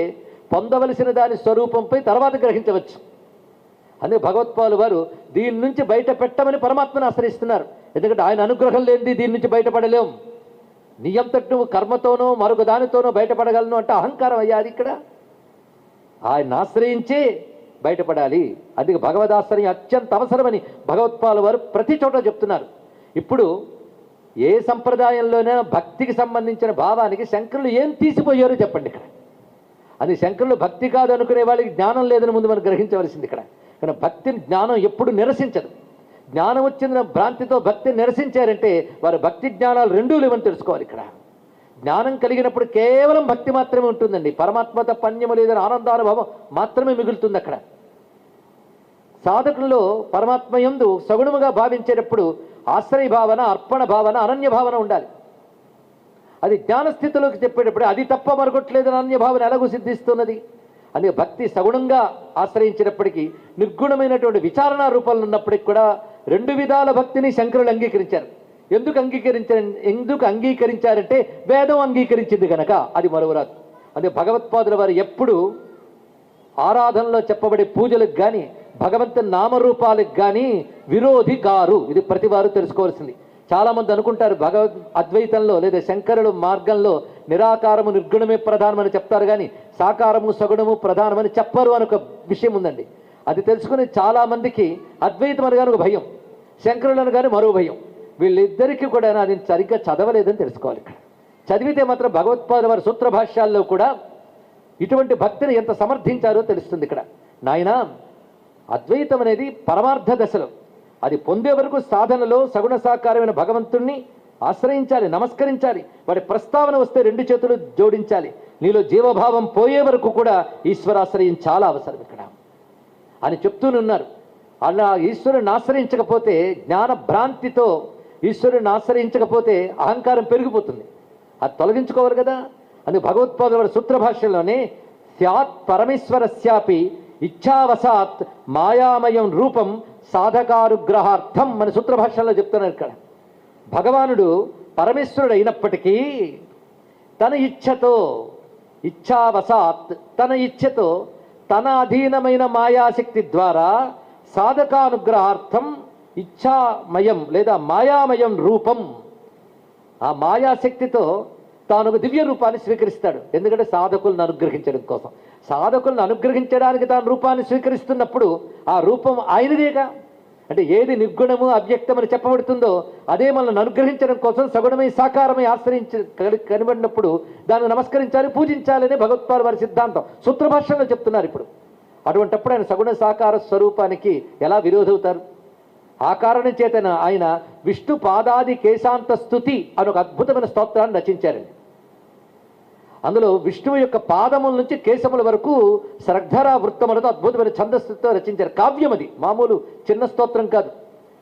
పొందవలసిన దాని స్వరూపంపై తర్వాత గ్రహించవచ్చు. అందుకే భగవత్పాలు వారు దీని నుంచి బయట పెట్టమని పరమాత్మను ఆశ్రయిస్తున్నారు. ఎందుకంటే ఆయన అనుగ్రహం లేనిది దీని నుంచి బయటపడలేం. నియంతటి నువ్వు కర్మతోనో మరొక దానితోనో బయటపడగలను అంటే అహంకారం అయ్యాది. ఇక్కడ ఆయన ఆశ్రయించే బయటపడాలి. అందుకే భగవదాశ్రయం అత్యంత అవసరమని భగవత్పాలు వారు ప్రతి చోట చెప్తున్నారు. ఇప్పుడు ఏ సంప్రదాయంలోనే భక్తికి సంబంధించిన భావానికి శంకరులు ఏం తీసిపోయారో చెప్పండి. ఇక్కడ అది శంకరులు భక్తి కాదు అనుకునే వాళ్ళకి జ్ఞానం లేదని ముందు మనం గ్రహించవలసింది. ఇక్కడ కానీ భక్తిని జ్ఞానం ఎప్పుడు నిరసించదు. జ్ఞానం వచ్చిన భ్రాంతితో భక్తిని నిరసించారంటే వారు భక్తి జ్ఞానాలు రెండూ లేవని తెలుసుకోవాలి. ఇక్కడ జ్ఞానం కలిగినప్పుడు కేవలం భక్తి మాత్రమే ఉంటుందండి. పరమాత్మ తప్ప అన్యము లేదని ఆనందానుభవం మాత్రమే మిగులుతుంది. అక్కడ సాధకుల్లో పరమాత్మ యందు సగుణముగా భావించేటప్పుడు ఆశ్రయ భావన, అర్పణ భావన, అనన్య భావన ఉండాలి. అది జ్ఞానస్థితిలోకి చెప్పేటప్పుడు అది తప్ప మరొకట్లేదని అనన్య భావన ఎలాగూ సిద్ధిస్తున్నది. అందుకే భక్తి సగుణంగా ఆశ్రయించినప్పటికీ నిర్గుణమైనటువంటి విచారణ రూపంలో ఉన్నప్పటికీ కూడా 2 విధాల భక్తిని శంకరులు అంగీకరించారు. ఎందుకు అంగీకరించారంటే వేదం అంగీకరించింది కనుక అది మరువరాదు. అదే భగవత్పాదుల వారు ఎప్పుడు ఆరాధనలో చెప్పబడే పూజలకు కానీ భగవంతుని నామరూపాలకు కానీ విరోధి కారు. ఇది ప్రతి వారు తెలుసుకోవాల్సింది. చాలామంది అనుకుంటారు అద్వైతంలో లేదా శంకరుల మార్గంలో నిరాకారము నిర్గుణమే ప్రధానమని చెప్తారు, కానీ సాకారము సగుణము ప్రధానమని చెప్పరు అని ఒక విషయం ఉందండి. అది తెలుసుకుని చాలామందికి అద్వైతం అనగానే ఒక భయం, శంకరులు అనగానే మరో భయం. వీళ్ళిద్దరికీ కూడా అది సరిగ్గా చదవలేదని తెలుసుకోవాలి. ఇక్కడ చదివితే మాత్రం భగవత్పాద వారి సూత్ర భాష్యాల్లో కూడా ఇటువంటి భక్తిని ఎంత సమర్థించారో తెలుస్తుంది. ఇక్కడ నాయన అద్వైతం అనేది పరమార్థ దశలో, అది పొందే వరకు సాధనలో సగుణ సాకారమైన భగవంతుణ్ణి ఆశ్రయించాలి, నమస్కరించాలి. వాడి ప్రస్తావన వస్తే 2 చేతులు జోడించాలి. నీలో జీవభావం పోయే వరకు కూడా ఈశ్వరాశ్రయం చాలా అవసరం ఇక్కడ అని చెప్తూనున్నారు. అలా ఈశ్వరుని ఆశ్రయించకపోతే, జ్ఞాన భ్రాంతితో ఈశ్వరుని ఆశ్రయించకపోతే అహంకారం పెరిగిపోతుంది. అది తొలగించుకోవాలి కదా. అందుకే భగవత్పాదుల వారి సూత్ర భాష్యంలోనే స్యాత్ పరమేశ్వరస్యాపి ఇచ్ఛావశాత్ మాయామయం రూపం సాధకానుగ్రహార్థం అని సూత్ర భాష్యంలో చెప్తున్నారు. ఇక్కడ భగవానుడు పరమేశ్వరుడు అయినప్పటికీ తన ఇచ్ఛతో, ఇచ్ఛావశాత్ తన ఇచ్ఛతో తన అధీనమైన మాయాశక్తి ద్వారా సాధకానుగ్రహార్థం ఇచ్ఛామయం లేదా మాయామయం రూపం, ఆ మాయాశక్తితో తాను ఒక దివ్య రూపాన్ని స్వీకరిస్తాడు. ఎందుకంటే సాధకులను అనుగ్రహించడం కోసం. సాధకులను అనుగ్రహించడానికి తాను రూపాన్ని స్వీకరిస్తున్నప్పుడు ఆ రూపం ఆయనదేగా. అంటే ఏది నిర్గుణము అవ్యక్తం అని చెప్పబడుతుందో అదే మనల్ని అనుగ్రహించడం కోసం సగుణమై సాకారమై కనబడినప్పుడు దాన్ని నమస్కరించాలి, పూజించాలనే భగవత్పాదుల వారి సిద్ధాంతం సూత్ర భాష్యంలో చెప్తున్నారు. ఇప్పుడు అటువంటప్పుడు ఆయన సగుణ సాకార స్వరూపానికి ఎలా విరోధవుతారు? ఆ కారణం చేతన ఆయన విష్ణు పాదాది కేశాంత స్తుతి అని ఒక అద్భుతమైన స్తోత్రాన్ని రచించారండి. అందులో విష్ణువు యొక్క పాదముల నుంచి కేశముల వరకు శ్రద్ధర వృత్తములతో అద్భుతమైన ఛందస్సుతో రచించారు. కావ్యం అది, మామూలు చిన్న స్తోత్రం కాదు.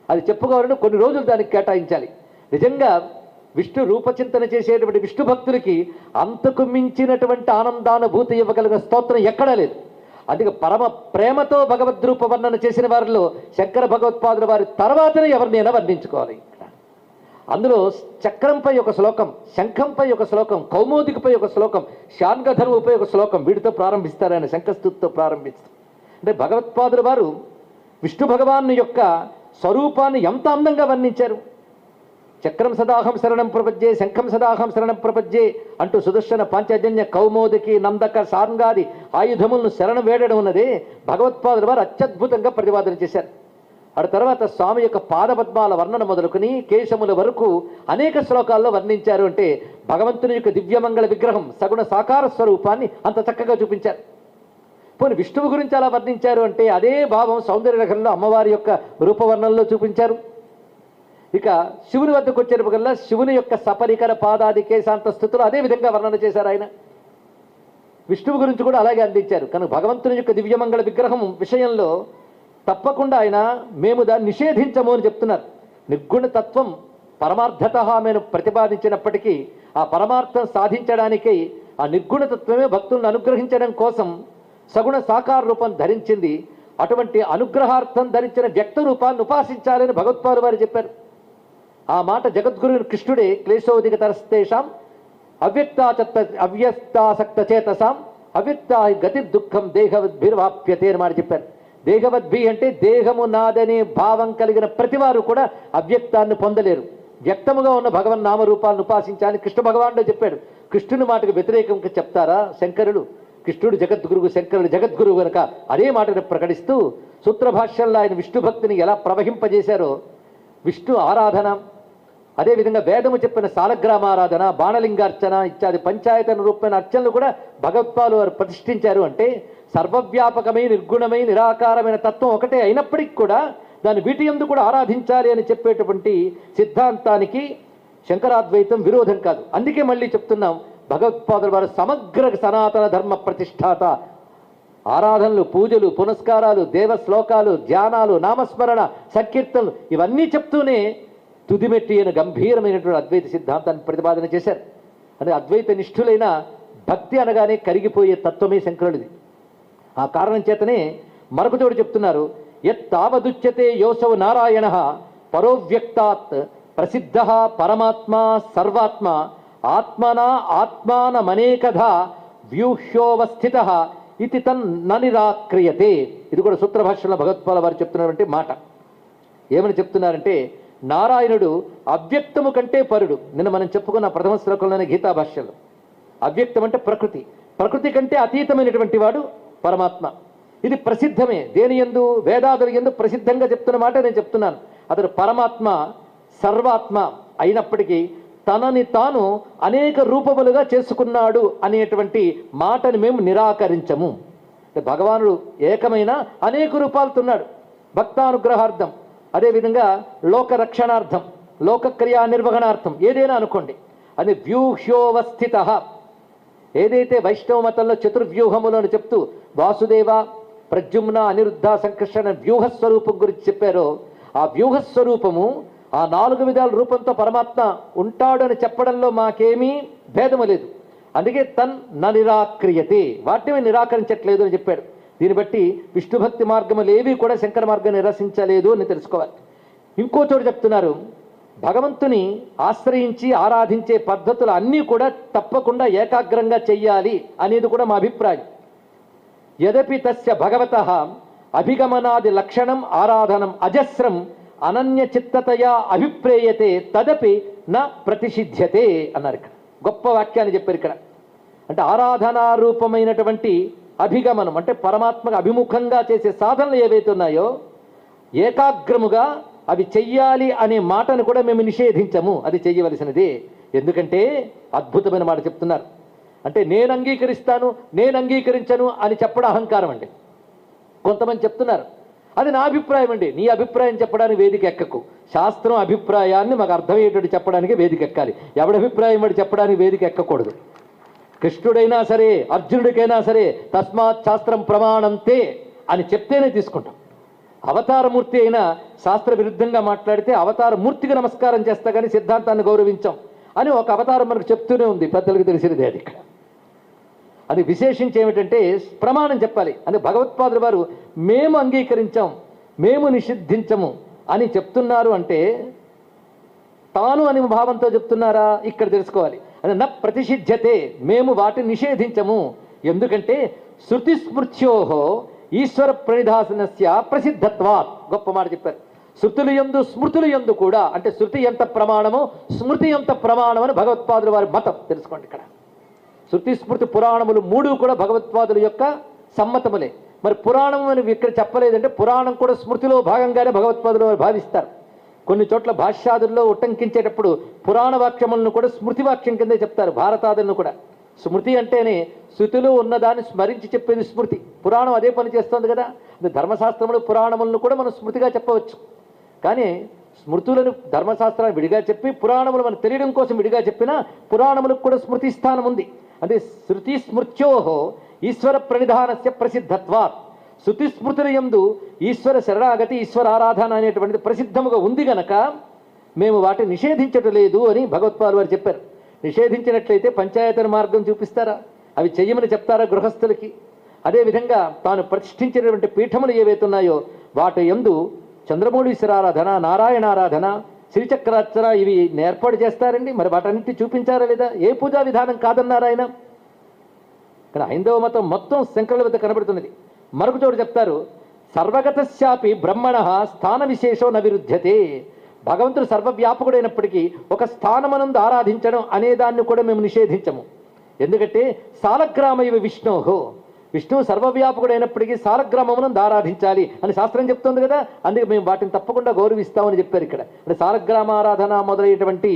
అది చెప్పుకోవాలంటే కొన్ని రోజులు దానికి కేటాయించాలి. నిజంగా విష్ణు రూపచింతన చేసేటువంటి విష్ణు భక్తులకి అంతకు మించినటువంటి ఆనందానుభూతి ఇవ్వగలిగిన స్తోత్రం ఎక్కడా లేదు. అందుకే పరమ ప్రేమతో భగవద్రూప వర్ణన చేసిన వారిలో శంకర భగవత్పాదుల వారి తర్వాతనే ఎవరినైనా వర్ణించుకోవాలి. అందులో చక్రంపై ఒక శ్లోకం, శంఖంపై ఒక శ్లోకం, కౌమోదికపై ఒక శ్లోకం, శార్ంగధనువుపై ఒక శ్లోకం, వీటితో ప్రారంభిస్తారు. ఆయన శంఖస్థుతితో ప్రారంభిస్తారు. అంటే భగవత్పాదుల వారు విష్ణు భగవాను యొక్క స్వరూపాన్ని ఎంత అందంగా వర్ణించారు. చక్రం సదాహం శరణం ప్రపజ్యే, శంఖం సదాహం శరణం ప్రపజ్యే అంటూ సుదర్శన పాంచజన్య కౌమోదికి నందక సార్ంగాది ఆయుధములను శరణం వేడడం ఉన్నదే భగవత్పాదుల వారు అత్యద్భుతంగా ప్రతిపాదన చేశారు. ఆ తర్వాత స్వామి యొక్క పాదపద్మాల వర్ణన మొదలుకొని కేశముల వరకు అనేక శ్లోకాల్లో వర్ణించారు. అంటే భగవంతుని యొక్క దివ్యమంగళ విగ్రహం సగుణ సాకార స్వరూపాన్ని అంత చక్కగా చూపించారు. పోనీ విష్ణువు గురించి అలా వర్ణించారు అంటే అదే భావం సౌందర్యనగరంలో అమ్మవారి యొక్క రూపవర్ణనలో చూపించారు. ఇక శివుని వద్దకు వచ్చేటప్పటికల్లా శివుని యొక్క సపరికర పాదాది కేశాంత స్థితులు అదే విధంగా వర్ణన చేశారు. ఆయన విష్ణువు గురించి కూడా అలాగే అందించారు. కనుక భగవంతుని యొక్క దివ్యమంగళ విగ్రహం విషయంలో తప్పకుండా ఆయన మేము దాన్ని నిషేధించము అని చెప్తున్నారు. నిర్గుణ తత్వం పరమార్థత మేము ప్రతిపాదించినప్పటికీ ఆ పరమార్థం సాధించడానికి ఆ నిర్గుణ తత్వమే భక్తులను అనుగ్రహించడం కోసం సగుణ సాకార రూపం ధరించింది. అటువంటి అనుగ్రహార్థం ధరించిన వ్యక్త రూపాన్ని ఉపాసించాలని భగవత్పాదులు వారు చెప్పారు. ఆ మాట జగద్గురు కృష్ణుడే క్లేశోదిక తరస్తేషాం అవ్యక్తాసక్త చేతసాం అవ్యక్త గతి దుఃఖం దేహవద్భిర్వాప్యతే అని మాట చెప్పారు. దేహవద్భి అంటే దేహము నాదనే భావం కలిగిన ప్రతివారు కూడా అవ్యక్తాన్ని పొందలేరు. వ్యక్తముగా ఉన్న భగవన్ నామరూపాలను ఉపాసించాలని కృష్ణ భగవానుడు చెప్పాడు. కృష్ణుని మాటకు వ్యతిరేకంగా చెప్తారా శంకరుడు? కృష్ణుడు జగద్గురువు, శంకరుడు జగద్గురువు కనుక అదే మాటను ప్రకటిస్తూ సూత్రభాష్యంలో ఆయన విష్ణు భక్తిని ఎలా ప్రవహింపజేశారో విష్ణు ఆరాధన, అదేవిధంగా వేదము చెప్పిన సాలగ్రామారాధన, బాణలింగార్చన ఇత్యాది పంచాయతన రూపమైన అర్చనలు కూడా భగవత్పాదులు వారు ప్రతిష్ఠించారు. అంటే సర్వవ్యాపకమైన నిర్గుణమై నిరాకారమైన తత్వం ఒకటే అయినప్పటికీ కూడా దాన్ని వీటి యందు కూడా ఆరాధించాలి అని చెప్పేటువంటి సిద్ధాంతానికి శంకరాద్వైతం విరోధం కాదు. అందుకే మళ్ళీ చెప్తున్నాం, భగవత్పాదుల వారు సమగ్ర సనాతన ధర్మ ప్రతిష్టాత. ఆరాధనలు, పూజలు, పునస్కారాలు, దేవ శ్లోకాలు, ధ్యానాలు, నామస్మరణ, సంకీర్తనలు ఇవన్నీ చెప్తూనే తుదిమెట్టి అయిన గంభీరమైనటువంటి అద్వైత సిద్ధాంతాన్ని ప్రతిపాదన చేశారు. అంటే అద్వైత నిష్ఠులైన భక్తి అనగానే కరిగిపోయే తత్వమే శంకరుడిది. ఆ కారణం చేతనే మరొక చోటు చెప్తున్నారు, యత్తావదుచ్యతే యోసౌ నారాయణ పరోవ్యక్తాత్ ప్రసిద్ధ పరమాత్మ సర్వాత్మ ఆత్మనా ఆత్మానమనేకధా వ్యూహ్యోవస్థిత ఇది తన్న నిరాక్రియతే. ఇది కూడా సూత్రభాష్యంలో భగవత్పాదుల వారు చెప్తున్నటువంటి మాట. ఏమని చెప్తున్నారంటే, నారాయణుడు అవ్యక్తము కంటే పరుడు. నిన్న మనం చెప్పుకున్న ప్రథమ శ్లోకంలోనే గీతా భాష్యంలో అవ్యక్తం అంటే ప్రకృతి, ప్రకృతి కంటే అతీతమైనటువంటి వాడు పరమాత్మ. ఇది ప్రసిద్ధమే, దేని యందు వేదాదుల యందు ప్రసిద్ధంగా చెప్తున్న మాట నేను చెప్తున్నాను. అతడు పరమాత్మ సర్వాత్మ అయినప్పటికీ తనని తాను అనేక రూపములుగా చేసుకున్నాడు అనేటువంటి మాటని మేము నిరాకరించము. భగవానుడు ఏకమైన అనేక రూపాలతో ఉన్నాడు. భక్తానుగ్రహార్థం, అదేవిధంగా లోక రక్షణార్థం, లోకక్రియా నిర్వహణార్థం ఏదైనా అనుకోండి. అది వ్యూహ్యోవస్థిత. ఏదైతే వైష్ణవ మతంలో చతుర్వ్యూహములను చెప్తూ వాసుదేవ ప్రద్యుమ్న అనిరుద్ధ సంకర్షణ వ్యూహస్వరూపం గురించి చెప్పారో ఆ వ్యూహస్వరూపము ఆ 4 విధాల రూపంతో పరమాత్మ ఉంటాడని చెప్పడంలో మాకేమీ భేదము లేదు. అందుకే తన్ నిరాక్రియతే, వాటిని నిరాకరించట్లేదు అని చెప్పాడు. దీన్ని బట్టి విష్ణుభక్తి మార్గములు ఏవి కూడా శంకర మార్గం నిరసించలేదు అని తెలుసుకోవాలి. ఇంకో చోటు చెప్తున్నారు, భగవంతుని ఆశ్రయించి ఆరాధించే పద్ధతులు అన్నీ కూడా తప్పకుండా ఏకాగ్రంగా చెయ్యాలి అనేది కూడా మా అభిప్రాయం. యదపి తస్య భగవతః అభిగమనాది లక్షణం ఆరాధనం అజస్రం అనన్య చిత్తతయా అభిప్రేయతే తదపి న ప్రతిషిధ్యతే అన్నారు. ఇక్కడ గొప్ప వాక్యాన్ని చెప్పారు. ఇక్కడ అంటే ఆరాధనారూపమైనటువంటి అభిగమనం అంటే పరమాత్మకు అభిముఖంగా చేసే సాధనలు ఏవైతే ఉన్నాయో ఏకాగ్రముగా అవి చెయ్యాలి అనే మాటను కూడా మేము నిషేధించము, అది చెయ్యవలసినది. ఎందుకంటే అద్భుతమైన మాట చెప్తున్నారు. అంటే నేను అంగీకరిస్తాను, నేను అంగీకరించను అని చెప్పడం అహంకారం అండి. కొంతమంది చెప్తున్నారు అది నా అభిప్రాయం అండి. నీ అభిప్రాయం చెప్పడానికి వేదిక ఎక్కకు. శాస్త్రం అభిప్రాయాన్ని మాకు అర్థమయ్యేటట్టు చెప్పడానికి వేదిక ఎక్కాలి. ఎవడి అభిప్రాయం వాడు చెప్పడానికి వేదిక ఎక్కకూడదు. కృష్ణుడైనా సరే అర్జునుడికైనా సరే తస్మాత్ శాస్త్రం ప్రమాణంతే అని చెప్తేనే తీసుకుంటాం. అవతారమూర్తి అయినా శాస్త్ర విరుద్ధంగా మాట్లాడితే అవతారమూర్తికి నమస్కారం చేస్తా కానీ సిద్ధాంతాన్ని గౌరవించాం అని ఒక అవతారం మనకు చెప్తూనే ఉంది, పెద్దలకు తెలిసినదే అది. ఇక్కడ అది విశేషించి ఏమిటంటే ప్రమాణం చెప్పాలి. అంటే భగవత్పాదుల వారు మేము అంగీకరించాం, మేము నిషిద్ధించము అని చెప్తున్నారు అంటే తాను అని భావంతో చెప్తున్నారా ఇక్కడ తెలుసుకోవాలి. అది న ప్రతిషిధ్యతే, మేము వాటిని నిషేధించము. ఎందుకంటే శృతి స్మృత్యోహో ఈశ్వర ప్రణిధాసనస్య ప్రసిద్ధత్వాత్, గొప్ప మాట చెప్పారు. శృతులు యందు స్మృతులు యందు కూడా, అంటే శృతి ఎంత ప్రమాణమో స్మృతి ఎంత ప్రమాణం అని భగవత్పాదుల వారి మతం తెలుసుకోండి. ఇక్కడ శృతి స్మృతి పురాణములు మూడు కూడా భగవత్పాదుల యొక్క సమ్మతములే. మరి పురాణం అని ఇక్కడ చెప్పలేదంటే పురాణం కూడా స్మృతిలో భాగంగానే భగవత్పాదులు వారు భావిస్తారు. కొన్ని చోట్ల భాష్యాదుల్లో ఉటంకించేటప్పుడు పురాణ వాక్యములను కూడా స్మృతి వాక్యం కిందే చెప్తారు. భారతాదులను కూడా స్మృతి అంటేనే శృతిలో ఉన్నదాన్ని స్మరించి చెప్పేది స్మృతి. పురాణం అదే పని చేస్తుంది కదా. ధర్మశాస్త్రములు పురాణములను కూడా మనం స్మృతిగా చెప్పవచ్చు. కానీ స్మృతులను ధర్మశాస్త్రాన్ని విడిగా చెప్పి పురాణములు మనకు తెలియడం కోసం విడిగా చెప్పినా పురాణములకు కూడా స్మృతి స్థానం ఉంది. అంటే శృతి స్మృత్యోహో ఈశ్వర ప్రణిధానస్య ప్రసిద్ధత్వాత్, శృతి స్మృతుల యందు ఈశ్వర శరణాగతి ఈశ్వర ఆరాధన అనేటువంటిది ప్రసిద్ధముగా ఉంది గనక మేము వాటిని నిషేధించటం లేదు అని భగవత్పాదులు వారు చెప్పారు. నిషేధించినట్లయితే పంచాయతన మార్గం చూపిస్తారా? అవి చెయ్యమని చెప్తారా గృహస్థులకి? అదేవిధంగా తాను ప్రతిష్ఠించినటువంటి పీఠములు ఏవైతే ఉన్నాయో వాటి యందు చంద్రమౌళీశ్వరారాధన, నారాయణారాధన, శ్రీచక్రార్చన ఇవి ఏర్పాటు చేస్తారండి. మరి వాటన్నిటి చూపించారా లేదా? ఏ పూజా విధానం కాదన్నారు ఆయన. కానీ హైందవ మతం మొత్తం శంకరుల వద్ద కనబడుతున్నది. మరొక చోటు చెప్తారు, సర్వగతశ్యాపి బ్రహ్మణ స్థాన విశేషో న విరుధ్యతే. భగవంతుడు సర్వవ్యాపకుడైనప్పటికీ ఒక స్థానమనందు ఆరాధించడం అనేదాన్ని కూడా మేము నిషేధించము. ఎందుకంటే సాలగ్రామ ఇవి విష్ణోహో, విష్ణువు సర్వవ్యాపకుడైనప్పటికీ సాలగ్రామమునందు ఆరాధించాలి అని శాస్త్రం చెప్తుంది కదా. అందుకే మేము వాటిని తప్పకుండా గౌరవిస్తామని చెప్పారు ఇక్కడ. అంటే సాలగ్రామ ఆరాధన మొదలైనటువంటి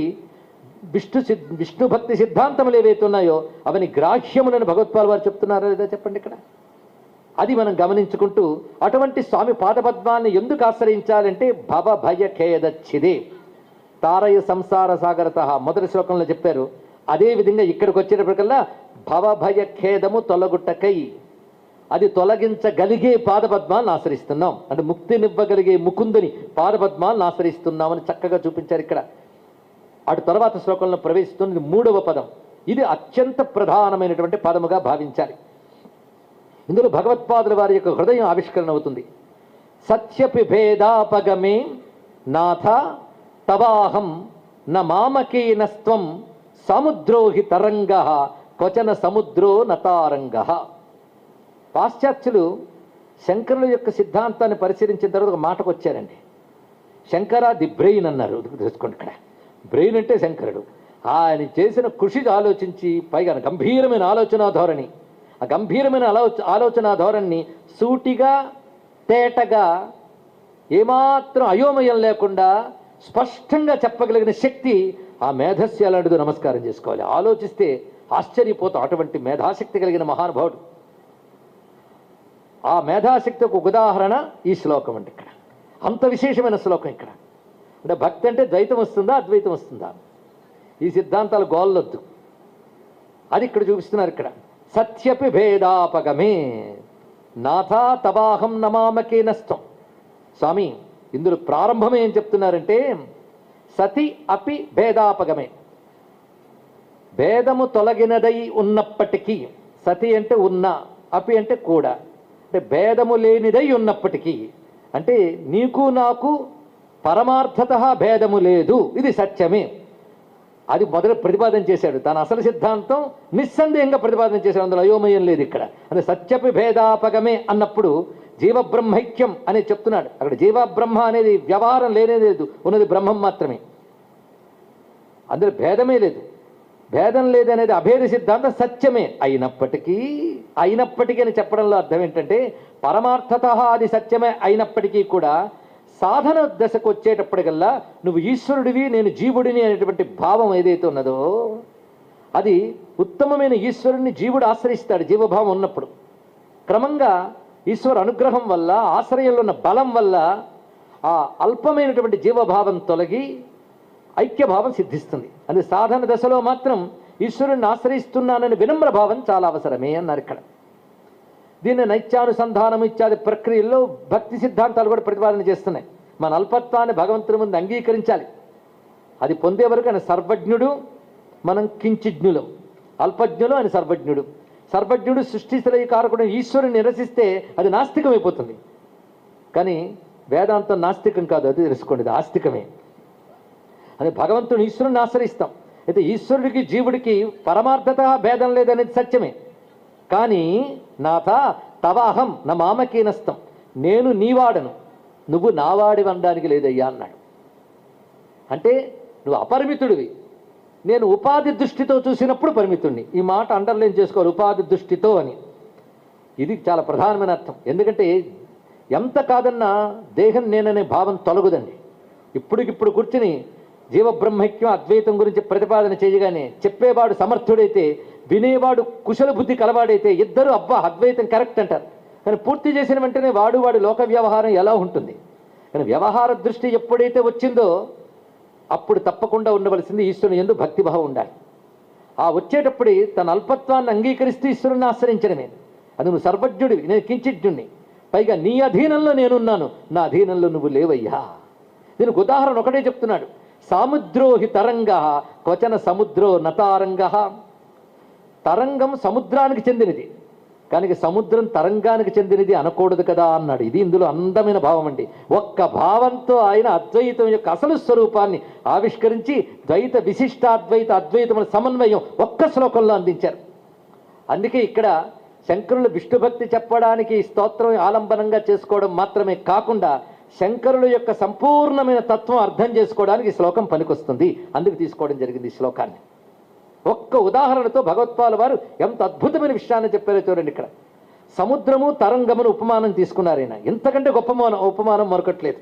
విష్ణు భక్తి సిద్ధాంతములు ఏవైతే ఉన్నాయో అవన్నీ గ్రాహ్యములను భగవత్పాదులు వారు చెప్తున్నారా లేదా చెప్పండి ఇక్కడ. అది మనం గమనించుకుంటూ అటువంటి స్వామి పాదపద్మాన్ని ఎందుకు ఆశ్రయించాలంటే భవ భయ ఖేదచ్చిదే తారయ సంసార సాగరత మొదటి శ్లోకంలో చెప్పారు. అదేవిధంగా ఇక్కడికి వచ్చేటప్పటికల్లా భవ భయ ఖేదము తొలగుట్టకై, అది తొలగించగలిగే పాదపద్మాలను ఆశ్రయిస్తున్నాం. అంటే ముక్తినివ్వగలిగే ముకుందుని పాదపద్మాలను ఆశ్రయిస్తున్నామని చక్కగా చూపించారు ఇక్కడ. అటు తర్వాత శ్లోకంలో ప్రవేశిస్తున్నది మూడవ పదం. ఇది అత్యంత ప్రధానమైనటువంటి పదముగా భావించాలి. ఇందులో భగవత్పాదుల వారి యొక్క హృదయం ఆవిష్కరణ అవుతుంది. సత్యపి భేదాపగమే నాథ తవాహం న మామకేనస్త్వం సముద్రోహి తరంగ క్వచన సముద్రో నతారంగ. పాశ్చాత్యులు శంకరుల యొక్క సిద్ధాంతాన్ని పరిశీలించిన తర్వాత ఒక మాటకు వచ్చారండి. శంకర ది బ్రెయిన్ అన్నారు. తెలుసుకోండి ఇక్కడ. బ్రెయిన్ అంటే శంకరుడు. ఆయన చేసిన కృషి ఆలోచించి పైగా గంభీరమైన ఆలోచన ధోరణి, ఆ గంభీరమైన ఆలోచన ధోరణిని సూటిగా తేటగా ఏమాత్రం అయోమయం లేకుండా స్పష్టంగా చెప్పగలిగిన శక్తి ఆ మేధస్సు అలాంటిదో నమస్కారం చేసుకోవాలి. ఆలోచిస్తే ఆశ్చర్యపోతాం. అటువంటి మేధాశక్తి కలిగిన మహానుభావుడు. ఆ మేధాశక్తి ఒక ఉదాహరణ ఈ శ్లోకం అండి. ఇక్కడ అంత విశేషమైన శ్లోకం. ఇక్కడ అంటే భక్తి అంటే ద్వైతం వస్తుందా అద్వైతం వస్తుందా, ఈ సిద్ధాంతాలు గోల్లొద్దు. అది ఇక్కడ చూపిస్తున్నారు. ఇక్కడ సత్యపి భేదాపగమే నాథా తవాహం నమామకే నష్టం. స్వామి ఇందులో ప్రారంభమే ఏం చెప్తున్నారంటే సతి అపి భేదాపగమే, భేదము తొలగినదై ఉన్నప్పటికీ, సతి అంటే ఉన్న, అపి అంటే కూడా, అంటే భేదము లేనిదై ఉన్నప్పటికీ, అంటే నీకు నాకు పరమార్థత భేదము లేదు, ఇది సత్యమే. అది మొదట ప్రతిపాదన చేశాడు. తన అసలు సిద్ధాంతం నిస్సందేహంగా ప్రతిపాదన చేశాడు. అందులో అయోమయం లేదు ఇక్కడ. అంటే సత్యపి భేదాపగమే అన్నప్పుడు జీవబ్రహ్మైక్యం అనేది చెప్తున్నాడు. అక్కడ జీవబ్రహ్మ అనేది వ్యవహారం లేనే లేదు, ఉన్నది బ్రహ్మం మాత్రమే. అందులో భేదమే లేదు. భేదం లేదనేది అభేద సిద్ధాంతం సత్యమే. అయినప్పటికీ అని చెప్పడంలో అర్థం ఏంటంటే పరమార్థత అది సత్యమే అయినప్పటికీ కూడా సాధన దశకు వచ్చేటప్పటికల్లా నువ్వు ఈశ్వరుడివి నేను జీవుడిని అనేటువంటి భావం ఏదైతే ఉన్నదో అది ఉత్తమమైన ఈశ్వరుణ్ణి జీవుడు ఆశ్రయిస్తాడు. జీవభావం ఉన్నప్పుడు క్రమంగా ఈశ్వర అనుగ్రహం వల్ల, ఆశ్రయంలో ఉన్న బలం వల్ల ఆ అల్పమైనటువంటి జీవభావం తొలగి ఐక్యభావం సిద్ధిస్తుంది. అది సాధన దశలో మాత్రం ఈశ్వరుణ్ణి ఆశ్రయిస్తున్నానని వినమ్ర భావం చాలా అవసరమే అన్నారు ఇక్కడ. దీన్ని నైత్యానుసంధానం ఇత్యాది ప్రక్రియల్లో భక్తి సిద్ధాంతాలు కూడా ప్రతిపాదన చేస్తున్నాయి. మన అల్పత్వాన్ని భగవంతుని ముందు అంగీకరించాలి. అది పొందే వరకు ఆయన సర్వజ్ఞుడు, మనం కించిజ్ఞులం. అల్పజ్ఞులు ఆయన సర్వజ్ఞుడు. సర్వజ్ఞుడు సృష్టిస్థలకారకుడు ఈశ్వరుని నిరసిస్తే అది నాస్తికం అయిపోతుంది. కానీ వేదాంతం నాస్తికం కాదు, అది తెలుసుకోండి, ఇది ఆస్తికమే. అని భగవంతుని ఈశ్వరుని ఆశ్రయిస్తాం. అయితే ఈశ్వరుడికి జీవుడికి పరమార్థత భేదం లేదనేది సత్యమే. కానీ నాథ తవ అహం నా మామకీనస్తం, నేను నీవాడను, నువ్వు నావాడి అనడానికి లేదయ్యా అన్నాడు. అంటే నువ్వు అపరిమితుడివి, నేను ఉపాధి దృష్టితో చూసినప్పుడు పరిమితుడిని. ఈ మాట అండర్లైన్ చేసుకోవాలి, ఉపాధి దృష్టితో అని. ఇది చాలా ప్రధానమైన అర్థం. ఎందుకంటే ఎంత కాదన్నా దేహం నేననే భావం తొలగుదండి. ఇప్పటికిప్పుడు కూర్చుని జీవబ్రహ్మైక్యం అద్వైతం గురించి ప్రతిపాదన చేయగానే చెప్పేవాడు సమర్థుడైతే, వినేవాడు కుశల బుద్ధి కలవాడైతే ఇద్దరు అబ్బా అద్వైతం కరెక్ట్ అంటారు. కానీ పూర్తి చేసిన వెంటనే వాడి లోక వ్యవహారం ఎలా ఉంటుంది? కానీ వ్యవహార దృష్టి ఎప్పుడైతే వచ్చిందో అప్పుడు తప్పకుండా ఉండవలసింది ఈశ్వరుని యందు భక్తిభావం ఉండాలి. ఆ వచ్చేటప్పుడు తన అల్పత్వాన్ని అంగీకరిస్తూ ఈశ్వరుని ఆశ్రయించడమే. అది నువ్వు సర్వజ్ఞుడివి, నేను కించిజ్ఞుణ్ణి, పైగా నీ అధీనంలో నేనున్నాను, నా అధీనంలో నువ్వు లేవయ్యా. దీనికి ఉదాహరణ ఒకటే చెప్తున్నాడు. సాముద్రో హి తరంగ క్వచన సముద్రో నతారంగ. తరంగం సముద్రానికి చెందినది, కానీ సముద్రం తరంగానికి చెందినది అనకూడదు కదా అన్నాడు. ఇది ఇందులో అందమైన భావం అండి. ఒక్క భావంతో ఆయన అద్వైతం యొక్క అసలు స్వరూపాన్ని ఆవిష్కరించి ద్వైత విశిష్టాద్వైత అద్వైతముల సమన్వయం ఒక్క శ్లోకంలో అందించారు. అందుకే ఇక్కడ శంకరులు విష్ణుభక్తి చెప్పడానికి స్తోత్రం ఆలంబనంగా చేసుకోవడం మాత్రమే కాకుండా శంకరుల యొక్క సంపూర్ణమైన తత్వం అర్థం చేసుకోవడానికి ఈ శ్లోకం పనికొస్తుంది. అందుకు తీసుకోవడం జరిగింది ఈ శ్లోకాన్ని. ఒక్క ఉదాహరణతో భగవత్పాల వారు ఎంత అద్భుతమైన విషయాన్ని చెప్పారో చూడండి. ఇక్కడ సముద్రము తరంగమును ఉపమానం తీసుకున్నారు ఆయన. ఎంతకంటే గొప్ప ఉపమానం మరొకట్లేదు.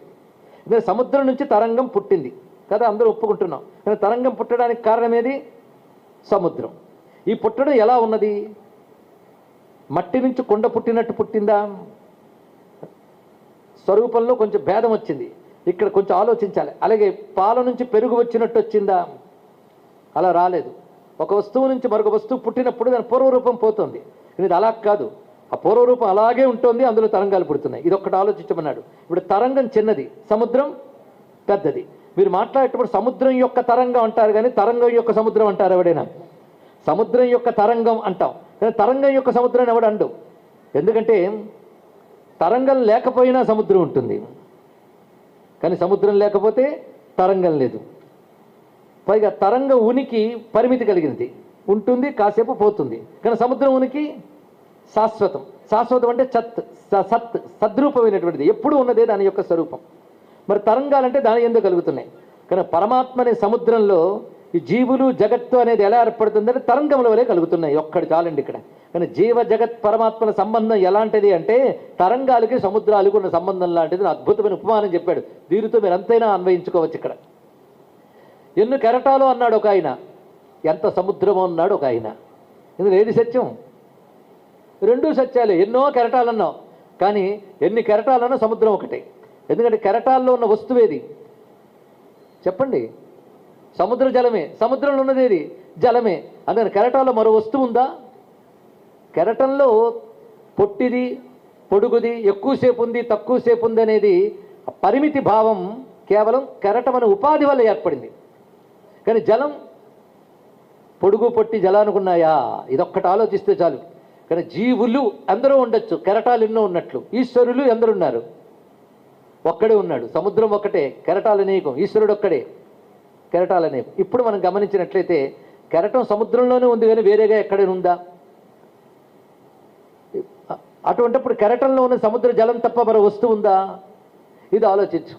ఎందుకంటే సముద్రం నుంచి తరంగం పుట్టింది కదా, అందరూ ఒప్పుకుంటున్నాం. కానీ తరంగం పుట్టడానికి కారణం ఏది? సముద్రం. ఈ పుట్టడం ఎలా ఉన్నది? మట్టి నుంచి కొండ పుట్టినట్టు పుట్టిందా? స్వరూపంలో కొంచెం భేదం వచ్చింది. ఇక్కడ కొంచెం ఆలోచించాలి. అలాగే పాల నుంచి పెరుగు వచ్చినట్టు వచ్చిందా? అలా రాలేదు. ఒక వస్తువు నుంచి మరొక వస్తువు పుట్టినప్పుడు దాని పూర్వరూపం పోతుంది. ఇది అలా కాదు, ఆ పూర్వరూపం అలాగే ఉంటుంది, అందులో తరంగాలు పుడుతున్నాయి. ఇది ఒక్కటి ఆలోచించమన్నాడు. ఇప్పుడు తరంగం చిన్నది, సముద్రం పెద్దది. మీరు మాట్లాడేటప్పుడు సముద్రం యొక్క తరంగం అంటారు, కానీ తరంగం యొక్క సముద్రం అంటారు ఎవడైనా? సముద్రం యొక్క తరంగం అంటాం, కానీ తరంగం యొక్క సముద్రాన్ని ఎవడు అండు. ఎందుకంటే తరంగం లేకపోయినా సముద్రం ఉంటుంది, కానీ సముద్రం లేకపోతే తరంగం లేదు. పైగా తరంగం ఉనికి పరిమితి కలిగినది, ఉంటుంది, కాసేపు పోతుంది. కానీ సముద్రం ఉనికి శాశ్వతం. శాశ్వతం అంటే సద్రూపమైనటువంటిది, ఎప్పుడూ ఉన్నదే దాని యొక్క స్వరూపం. మరి తరంగాలంటే దాని ఎందుకు కలుగుతున్నాయి? కానీ పరమాత్మ అనే సముద్రంలో ఈ జీవులు జగత్తు అనేది ఎలా ఏర్పడుతుందంటే తరంగముల వలె కలుగుతున్నాయి. ఒక్కడి చాలండి ఇక్కడ. కానీ జీవ జగత్ పరమాత్మల సంబంధం ఎలాంటిది అంటే తరంగాలకి సముద్రాలకు ఉన్న సంబంధం లాంటిది. అద్భుతమైన ఉపమానం చెప్పాడు. దీనితో మీరు ఎంతైనా అన్వయించుకోవచ్చు. ఇక్కడ ఎన్ని కెరటాలు అన్నాడు ఒక ఆయన, ఎంత సముద్రమో అన్నాడు ఒక ఆయన. ఇందులో ఏది సత్యం? రెండూ సత్యాలే. ఎన్నో కెరటాలు అన్నాం, కానీ ఎన్ని కెరటాలన్నా సముద్రం ఒకటే. ఎందుకంటే కెరటాల్లో ఉన్న వస్తువేది చెప్పండి? సముద్ర జలమే. సముద్రంలో ఉన్నదేది? జలమే. అందుకని కెరటాల్లో మరో వస్తువు ఉందా? కెరటంలో పొట్టిది, పొడుగుది, ఎక్కువసేపు ఉంది, తక్కువసేపు ఉంది అనేది పరిమితి భావం కేవలం కెరటం అనే ఉపాధి వల్ల ఏర్పడింది. కానీ జలం పొడుగు పొట్టి జలానుకున్నాయా? ఇదొక్కటి ఆలోచిస్తే చాలు. కానీ జీవులు అందరూ ఉండొచ్చు, కెరటాలు ఎన్నో ఉన్నట్లు. ఈశ్వరులు ఎందరున్నారు? ఒక్కడే ఉన్నాడు. సముద్రం ఒక్కటే, కెరటాలు అనేకం. ఈశ్వరుడు ఒక్కడే, కెరటాలు అనేకం. ఇప్పుడు మనం గమనించినట్లయితే కెరటం సముద్రంలోనే ఉంది, కానీ వేరేగా ఎక్కడైనా ఉందా? అటువంటిప్పుడు కెరటంలో ఉన్న సముద్ర జలం తప్ప మరో వస్తువు ఉందా? ఇది ఆలోచించు.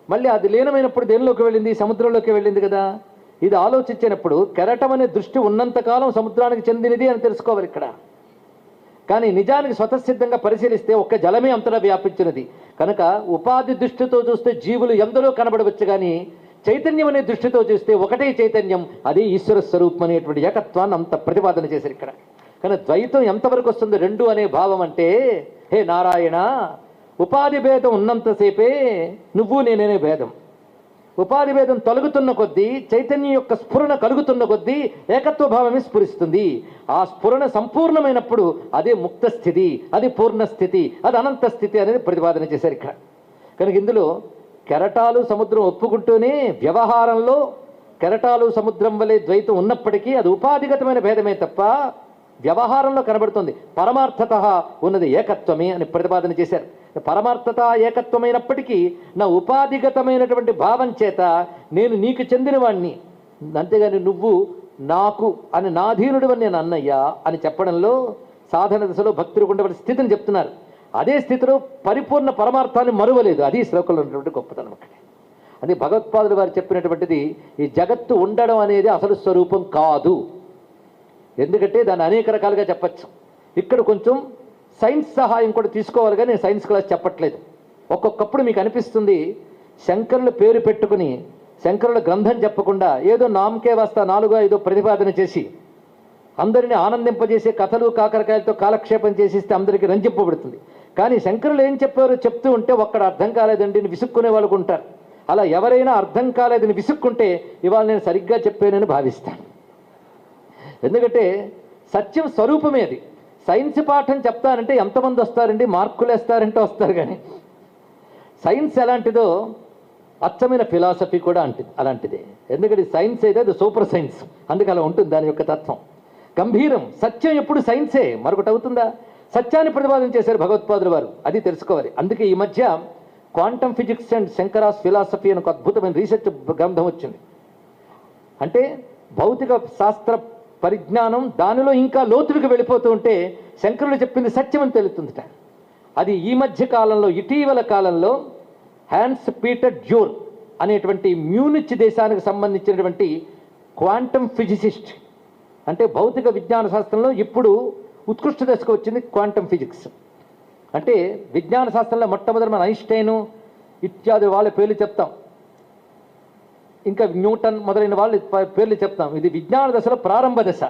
మళ్ళీ అది లీనమైనప్పుడు దేనిలోకి వెళ్ళింది? సముద్రంలోకి వెళ్ళింది కదా. ఇది ఆలోచించినప్పుడు కెరటం అనే దృష్టి ఉన్నంతకాలం సముద్రానికి చెందినది అని తెలుసుకోవాలి ఇక్కడ. కానీ నిజానికి స్వతసిద్ధంగా పరిశీలిస్తే ఒక్క జలమే అంతటా వ్యాపించినది. కనుక ఉపాధి దృష్టితో చూస్తే జీవులు ఎందరో కనబడవచ్చు, కానీ చైతన్యం అనే దృష్టితో చూస్తే ఒకటే చైతన్యం, అది ఈశ్వర స్వరూపం అనేటువంటి ఏకత్వాన్ని అంత ప్రతిపాదన చేశారు ఇక్కడ. కానీ ద్వైతం ఎంతవరకు వస్తుంది? రెండు అనే భావం అంటే, హే నారాయణ, ఉపాధి భేదం ఉన్నంతసేపే నువ్వు నేనే భేదం. ఉపాధి భేదం తొలగుతున్న కొద్దీ చైతన్యం యొక్క స్ఫురణ కలుగుతున్న కొద్దీ ఏకత్వ భావమే స్ఫురిస్తుంది. ఆ స్ఫురణ సంపూర్ణమైనప్పుడు అదే ముక్త స్థితి, అది పూర్ణ స్థితి, అది అనంత స్థితి అనేది ప్రతిపాదన చేశారు ఇక్కడ. కనుక ఇందులో కెరటాలు సముద్రం ఒప్పుకుంటూనే వ్యవహారంలో కెరటాలు సముద్రం వలె ద్వైతం ఉన్నప్పటికీ అది ఉపాధిగతమైన భేదమే తప్ప వ్యవహారంలో కనబడుతుంది. పరమార్థత ఉన్నది ఏకత్వమే అని ప్రతిపాదన చేశారు. పరమార్థత ఏకత్వమైనప్పటికీ నా ఉపాధిగతమైనటువంటి భావం చేత నేను నీకు చెందినవాణ్ణి, అంతేగాని నువ్వు నాకు అని నాధీనుడు నేను అన్నయ్యా అని చెప్పడంలో సాధన దశలో భక్తులకు ఉండవలసిన స్థితిని చెప్తున్నారు. అదే స్థితిలో పరిపూర్ణ పరమార్థాన్ని మరువలేదు. అది శ్లోకంలో ఉన్నటువంటి గొప్పతనం. అక్కడ అది భగవత్పాదులు వారు చెప్పినటువంటిది, ఈ జగత్తు ఉండడం అనేది అసలు స్వరూపం కాదు. ఎందుకంటే దాన్ని అనేక రకాలుగా చెప్పచ్చు. ఇక్కడ కొంచెం సైన్స్ సహాయం కూడా తీసుకోవాలి, కానీ నేను సైన్స్ క్లాస్ చెప్పట్లేదు. ఒక్కొక్కప్పుడు మీకు అనిపిస్తుంది శంకరుల పేరు పెట్టుకుని శంకరుల గ్రంథం చెప్పకుండా ఏదో నామకే వస్తా 4-5 ప్రతిపాదన చేసి అందరినీ ఆనందింపజేసే కథలు కాకరకాయలతో కాలక్షేపం చేసిస్తే అందరికీ రంజింపబడుతుంది. కానీ శంకరులు ఏం చెప్పారో చెప్తూ ఉంటే ఒక్కడ అర్థం కాలేదండి అని విసుక్కునే వాళ్ళకు ఉంటారు. అలా ఎవరైనా అర్థం కాలేదని విసుక్కుంటే ఇవాళ నేను సరిగ్గా చెప్పానని భావిస్తాను. ఎందుకంటే సత్యం స్వరూపమే అది. సైన్స్ పాఠం చెప్తానంటే ఎంతమంది వస్తారండి? మార్కులు వేస్తారంటే వస్తారు. కానీ సైన్స్ ఎలాంటిదో అచ్చమైన ఫిలాసఫీ కూడా అలాంటిదే. ఎందుకంటే సైన్స్ అయితే అది సూపర్ సైన్స్, అందుకే అలా ఉంటుంది దాని యొక్క తత్వం. గంభీరం సత్యం ఎప్పుడు సైన్సే, మరొకటి అవుతుందా? సత్యాన్ని ప్రతిపాదన చేశారు భగవత్పాదులు వారు, అది తెలుసుకోవాలి. అందుకే ఈ మధ్య quantum physics and Shankara's philosophy అని ఒక అద్భుతమైన రీసెర్చ్ గ్రంథం వచ్చింది. అంటే భౌతిక శాస్త్ర పరిజ్ఞానం దానిలో ఇంకా లోతులకు వెళ్ళిపోతూ ఉంటే శంకరులు చెప్పింది సత్యం అని తెలుస్తుందిట. అది ఈ మధ్య కాలంలో, ఇటీవల కాలంలో హ్యాన్స్ పీటర్ డ్యూర్ అనేటువంటి మ్యూనిచ్ దేశానికి సంబంధించినటువంటి క్వాంటమ్ ఫిజిసిస్ట్, అంటే భౌతిక విజ్ఞాన శాస్త్రంలో ఇప్పుడు ఉత్కృష్ట దశకు వచ్చింది క్వాంటమ్ ఫిజిక్స్. అంటే విజ్ఞాన శాస్త్రంలో మొట్టమొదటి మన ఐన్స్టైను ఇత్యాది వాళ్ళ పేర్లు చెప్తాం, ఇంకా న్యూటన్ మొదలైన వాళ్ళ పేర్లు చెప్తాం. ఇది విజ్ఞాన దశలో ప్రారంభ దశ,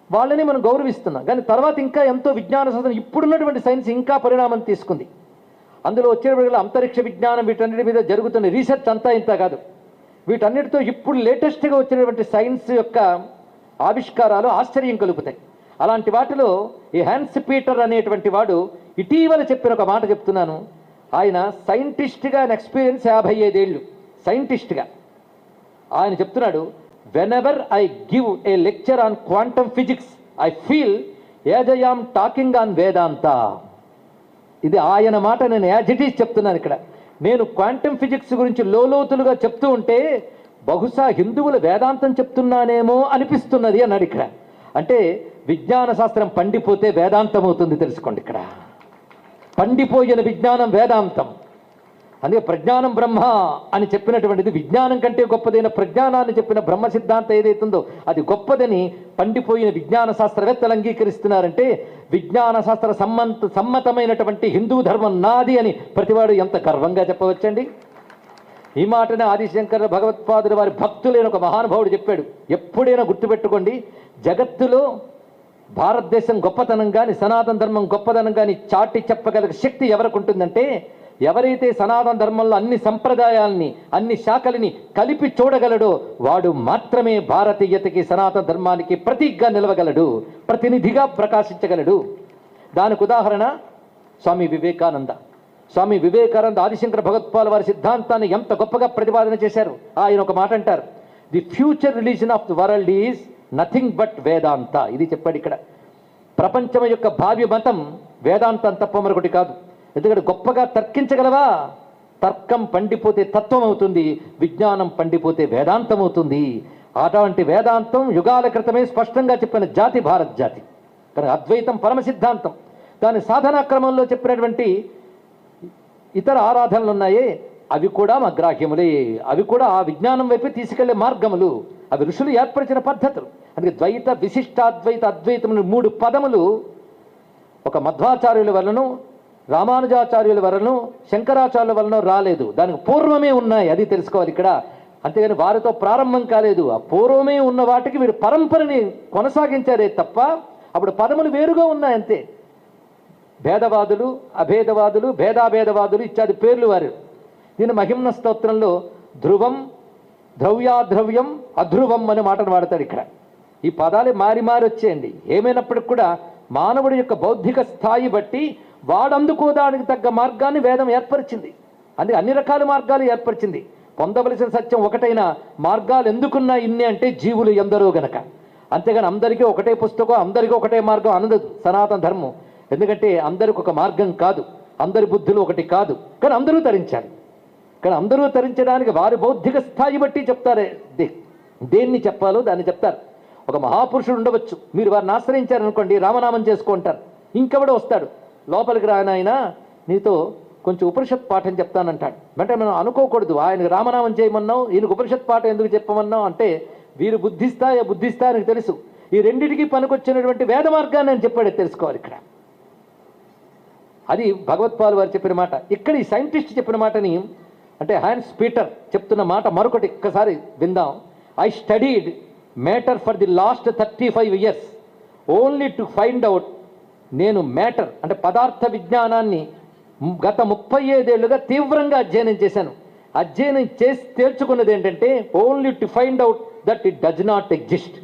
వాళ్ళని మనం గౌరవిస్తున్నాం. కానీ తర్వాత ఇంకా ఎంతో విజ్ఞాన శాస్త్రం, ఇప్పుడున్నటువంటి సైన్స్ ఇంకా పరిణామం తీసుకుంది. అందులో వచ్చేటప్పుడు అంతరిక్ష విజ్ఞానం, వీటన్నిటి మీద జరుగుతున్న రీసెర్చ్ అంతా ఇంత కాదు. వీటన్నిటితో ఇప్పుడు లేటెస్ట్గా వచ్చినటువంటి సైన్స్ యొక్క ఆవిష్కారాలు ఆశ్చర్యం కలుగుతాయి. అలాంటి వాటిలో ఈ హ్యాన్స్ పీటర్ అనేటువంటి వాడు ఇటీవల చెప్పిన ఒక మాట చెప్తున్నాను. ఆయన సైంటిస్ట్గా ఆయన ఎక్స్పీరియన్స్ 55 ఏళ్ళు సైంటిస్ట్గా. ఆయన చెప్తున్నాడు, whenever I give a lecture on quantum physics I feel as I am talking on Vedanta. ఇది ఆయన మాట, నేను యాజ్ ఇట్ ఈజ్ చెప్తున్నాను. ఇక్కడ నేను క్వాంటమ్ ఫిజిక్స్ గురించి లోతులుగా చెప్తూ ఉంటే బహుశా హిందువుల వేదాంతం చెప్తున్నానేమో అనిపిస్తున్నది అన్నాడు. ఇక్కడ అంటే విజ్ఞాన శాస్త్రం పండిపోతే వేదాంతం అవుతుంది, తెలుసుకోండి. ఇక్కడ పండిపోయిన విజ్ఞానం వేదాంతం. అందుకే ప్రజ్ఞానం బ్రహ్మ అని చెప్పినటువంటిది విజ్ఞానం కంటే గొప్పదైన ప్రజ్ఞానాన్ని చెప్పిన బ్రహ్మ సిద్ధాంతం ఏదైతుందో అది గొప్పదని పండిపోయిన విజ్ఞాన శాస్త్రవేత్తలు అంగీకరిస్తున్నారంటే విజ్ఞాన శాస్త్ర సమ్మతమైనటువంటి హిందూ ధర్మం నాది అని ప్రతివాడు ఎంత గర్వంగా చెప్పవచ్చండి. ఈ మాటనే ఆదిశంకర భగవత్పాదుల వారి భక్తులైన ఒక మహానుభావుడు చెప్పాడు. ఎప్పుడైనా గుర్తుపెట్టుకోండి, జగత్తులో భారతదేశం గొప్పతనం కానీ సనాతన ధర్మం గొప్పతనం కానీ చాటి చెప్పగల శక్తి ఎవరికి ఉంటుందంటే, ఎవరైతే సనాతన ధర్మంలో అన్ని సంప్రదాయాల్ని అన్ని శాఖలని కలిపి చూడగలడో వాడు మాత్రమే భారతీయతకి సనాతన ధర్మానికి ప్రతీకగా నిలవగలడు, ప్రతినిధిగా ప్రకాశించగలడు. దానికి ఉదాహరణ స్వామి వివేకానంద. స్వామి వివేకానంద ఆదిశంకర భగవత్పాదుల వారి సిద్ధాంతాన్ని ఎంత గొప్పగా ప్రతిపాదన చేశారు. ఆయన ఒక మాట అంటారు, the future religion of the world is nothing but Vedanta. ఇది చెప్పాడు. ఇక్కడ ప్రపంచం యొక్క భావ్య మతం వేదాంతం తప్ప మరొకటి కాదు. ఎందుకంటే గొప్పగా తర్కించగలవా? తర్కం పండిపోతే తత్వం అవుతుంది, విజ్ఞానం పండిపోతే వేదాంతం అవుతుంది. అటువంటి వేదాంతం యుగాల క్రితమే స్పష్టంగా చెప్పిన జాతి భారత్ జాతి. కానీ అద్వైతం పరమ సిద్ధాంతం. దాని సాధనా క్రమంలో చెప్పినటువంటి ఇతర ఆరాధనలు ఉన్నాయే అవి కూడా మా గ్రాహ్యములే, అవి కూడా ఆ విజ్ఞానం వైపు తీసుకెళ్లే మార్గములు, అవి ఋషులు ఏర్పరిచిన పద్ధతులు. అందుకే ద్వైత విశిష్టాద్వైత అద్వైతములు 3 పదములు ఒక మధ్వాచార్యుల వలన, రామానుజాచార్యుల వలన, శంకరాచార్యుల వలన రాలేదు, దానికి పూర్వమే ఉన్నాయి. అది తెలుసుకోవాలి ఇక్కడ. అంతేగాని వారితో ప్రారంభం కాలేదు. ఆ పూర్వమే ఉన్న వాటికి వీరు పరంపరని కొనసాగించారే తప్ప అప్పుడు పదములు వేరుగా ఉన్నాయి అంతే. భేదవాదులు, అభేదవాదులు, భేదాభేదవాదులు ఇత్యాది పేర్లు వారు. దీని మహిమ్న స్తోత్రంలో ధ్రువం, ద్రవ్యాద్రవ్యం, అధ్రువం అనే మాటను వాడతాడు ఇక్కడ. ఈ పదాలే మారి మారి వచ్చేయండి. ఏమైనప్పటికి కూడా మానవుడి యొక్క బౌద్ధిక స్థాయి బట్టి వాడందుకోదానికి తగ్గ మార్గాన్ని వేదం ఏర్పరిచింది. అందుకే అన్ని రకాల మార్గాలు ఏర్పరిచింది. పొందవలసిన సత్యం ఒకటైన మార్గాలు ఎందుకున్నా ఇన్ని అంటే జీవులు ఎందరో గనక. అంతేగాని అందరికీ ఒకటే పుస్తకం, అందరికీ ఒకటే మార్గం అనదు సనాతన ధర్మం. ఎందుకంటే అందరికి ఒక మార్గం కాదు, అందరి బుద్ధులు ఒకటి కాదు, కానీ అందరూ తరించాలి. కానీ అందరూ తరించడానికి వారి బౌద్ధిక స్థాయి బట్టి చెప్తారే, దేన్ని చెప్పాలో దాన్ని చెప్తారు. ఒక మహాపురుషుడు ఉండవచ్చు, మీరు వారిని ఆశ్రయించారనుకోండి, రామనామం చేసుకుంటారు. ఇంకెవడో వస్తాడు, లోపలికి రానాయనా నీతో కొంచెం ఉపనిషత్ పాఠం చెప్తానంటాడు. అంటే మనం అనుకోకూడదు, ఆయనకు రామనామం చేయమన్నావు, ఈయనకు ఉపనిషత్ పాఠం ఎందుకు చెప్పమన్నావు అంటే వీరు బుద్ధిస్తానికి తెలుసు. ఈ రెండింటికి పనికొచ్చినటువంటి వేద మార్గాన్ని అని చెప్పాడు, తెలుసుకోవాలి ఇక్కడ. అది భగవత్పాల్ వారు చెప్పిన మాట. ఇక్కడ ఈ సైంటిస్ట్ చెప్పిన మాటని, అంటే హ్యాన్స్ పీటర్ చెప్తున్న మాట మరొకటి ఒక్కసారి విందాం. I studied matter for the last 35 years only to find out. నేను మ్యాటర్ అంటే పదార్థ విజ్ఞానాన్ని గత 35 ఏళ్లుగా తీవ్రంగా అధ్యయనం చేశాను. అధ్యయనం చేసి తేల్చుకున్నది ఏంటంటే only to find out that it does not exist.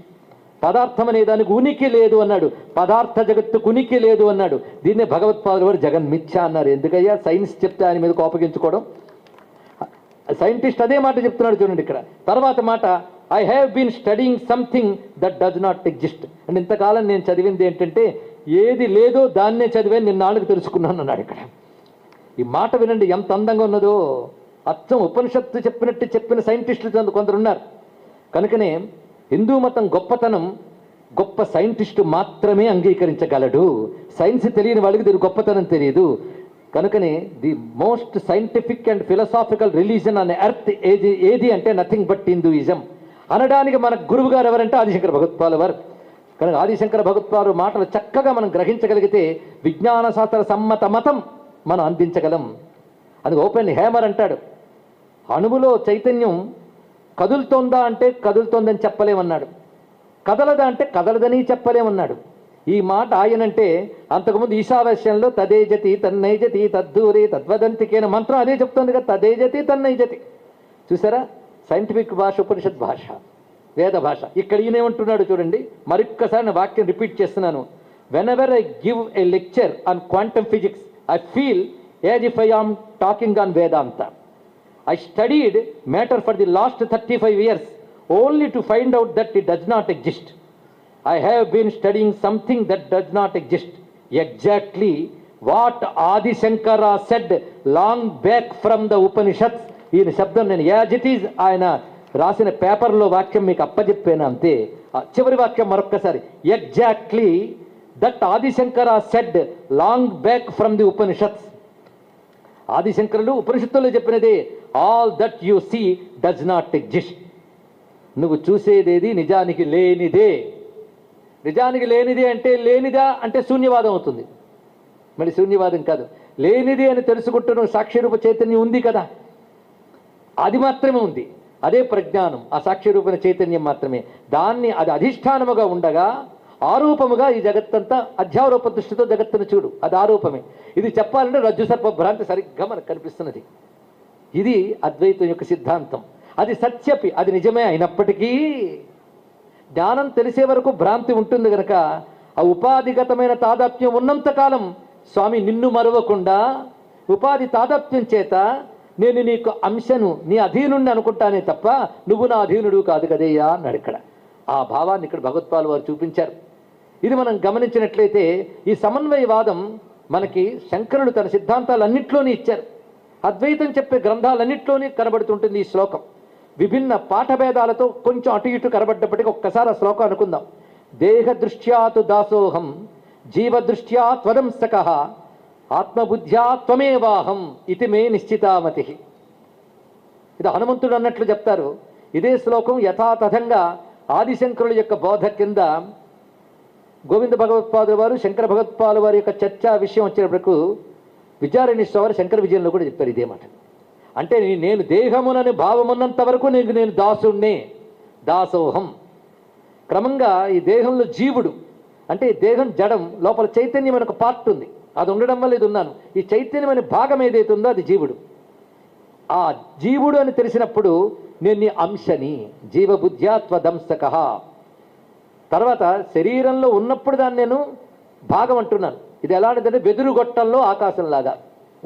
పదార్థం అనే దానికి ఉనికి లేదు అన్నాడు, పదార్థ జగత్తుకు ఉనికి లేదు అన్నాడు. దీన్నే భగవత్పాదులు వారు జగన్మిథ్య అన్నారు. ఎందుకయ్యా సైన్స్ చెప్తే ఆయన మీద కోపగించుకోవడం? సైంటిస్ట్ అదే మాట చెప్తున్నాడు చూడండి ఇక్కడ. తర్వాత మాట, I have been studying something that does not exist. అంటే ఇంతకాలం నేను చదివింది ఏంటంటే ఏది లేదో దాన్నే చదివాను, నిన్నాళ్ళకి తెలుసుకున్నాను అన్నాడు ఇక్కడ. ఈ మాట వినండి ఎంత అందంగా ఉన్నదో. అచ్చం ఉపనిషత్తు చెప్పినట్టు చెప్పిన సైంటిస్టులు కొందరు ఉన్నారు. కనుకనే హిందూ మతం గొప్పతనం గొప్ప సైంటిస్టు మాత్రమే అంగీకరించగలడు. సైన్స్ తెలియని వాళ్ళకి దీని గొప్పతనం తెలియదు. కనుకనే the most scientific and philosophical religion అనే ఎర్త్ ఏది అంటే నథింగ్ బట్ హిందూయిజం అనడానికి మన గురువు గారు ఎవరంటే ఆదిశంకర భగవత్పాల్ వారు. కనుక ఆదిశంకర భగవత్పాల్ మాటలు చక్కగా మనం గ్రహించగలిగితే విజ్ఞాన శాస్త్ర సమ్మత మతం మనం అందించగలం. అది ఓపెన్ హేమర్ అంటాడు, అణువులో చైతన్యం కదులుతోందా అంటే కదులుతోందని చెప్పలేమన్నాడు, కదలదా అంటే కదలదని చెప్పలేమన్నాడు. ఈ మాట ఆయనంటే అంతకుముందు ఈశావాస్యంలో తదేజతి తన్నైజతి తద్దూరి తద్వదంతికేన మంత్రం అదే చెప్తుంది కదా, తదేజతి తన్నైజతి. చూసారా, సైంటిఫిక్ భాష, ఉపనిషత్ భాష, వేద భాష. ఇక్కడ ఈయనేమంటున్నాడు చూడండి, మరొక్కసారి నా వాక్యం రిపీట్ చేస్తున్నాను. Whenever I give a lecture on quantum physics I feel as if I am talking on Vedanta. I studied matter for the last 35 years only to find out that it does not exist. I have been studying something that does not exist. Exactly what Adi Shankara said long back from the Upanishads. ఈ శబ్దం నేను యాజ్ ఇట్ ఈజ్ ఆయన రాసిన పేపర్లో వాక్యం మీకు అప్పచెప్పాను అంతే. చివరి వాక్యం మరొక్కసారి, exactly that Adi Shankara said long back from the Upanishads. ఆదిశంకరులు ఉపనిషత్తుల్లో చెప్పినదే, all that you see does not exist. నువ్వు చూసేదేది నిజానికి లేనిదే. నిజానికి లేనిదే అంటే లేనిదా అంటే శూన్యవాదం అవుతుంది. మరి శూన్యవాదం కాదు, లేనిది అని తెలుసుకుంటున్న సాక్షిరూప చైతన్యం ఉంది కదా, అది మాత్రమే ఉంది. అదే ప్రజ్ఞానం, ఆ సాక్షిరూపణ చైతన్యం మాత్రమే. దాన్ని అది అధిష్టానముగా ఉండగా ఆరూపముగా ఈ జగత్తంతా అధ్యారోప దృష్టితో జగత్తును చూడు, అది ఆరూపమే. ఇది చెప్పాలంటే రజ్జు సర్ప భ్రాంతి సరిగ్గా మనకు కనిపిస్తున్నది. ఇది అద్వైతం యొక్క సిద్ధాంతం. అది సత్యపి, అది నిజమే అయినప్పటికీ జ్ఞానం తెలిసే వరకు భ్రాంతి ఉంటుంది కనుక ఆ ఉపాధిగతమైన తాదాత్మ్యం ఉన్నంతకాలం స్వామి నిన్ను మరవకుండా ఉపాధి తాదాత్మ్యం చేత నేను నీకు అంశను, నీ అధీనుణ్ణి అనుకుంటానే తప్ప నువ్వు నా అధీనుడు కాదు కదయ్యా అన్నాడు ఇక్కడ. ఆ భావాన్ని ఇక్కడ భగవత్పాల్ వారు చూపించారు. ఇది మనం గమనించినట్లయితే ఈ సమన్వయవాదం మనకి శంకరులు తన సిద్ధాంతాలన్నింటిలోనే ఇచ్చారు. అద్వైతం చెప్పే గ్రంథాలన్నింటిలోనే కనబడుతుంటుంది ఈ శ్లోకం. విభిన్న పాఠభేదాలతో కొంచెం అటు ఇటు కనబడ్డప్పటికీ ఒక్కసారి ఆ శ్లోకం అనుకుందాం. దేహ దృష్ట్యాతు దాసోహం జీవదృష్ట్యా త్వదంసక ఆత్మబుద్ధ్యా త్వమేవాహం ఇది మే నిశ్చితామతి. ఇది హనుమంతుడు అన్నట్లు చెప్తారు. ఇదే శ్లోకం యథాతథంగా ఆదిశంకరుల యొక్క బోధ కింద గోవింద భగవత్పాదుల వారు శంకర భగవత్పాదుల వారి యొక్క చర్చా విషయం వచ్చేటప్పుడు విచారణీశ్వర వారు శంకర విజయంలో కూడా చెప్పారు ఇదే మాట. అంటే నేను దేహమునని భావమున్నంత వరకు నేను దాసుణ్ణే, దాసోహం. క్రమంగా ఈ దేహంలో జీవుడు అంటే ఈ దేహం జడం, లోపల చైతన్యం అనే ఒక పార్ట్ ఉంది, అది ఉండడం వల్ల ఇది ఉన్నాను. ఈ చైతన్యం అనే భాగం ఏదైతే ఉందో అది జీవుడు. ఆ జీవుడు అని తెలిసినప్పుడు నేను నీ అంశని, జీవబుద్ధ్యా త్వదంశక. తర్వాత శరీరంలో ఉన్నప్పుడు దాన్ని నేను భాగం అంటున్నాను. ఇది ఎలాంటిదంటే వెదురుగొట్టంలో ఆకాశంలాగా.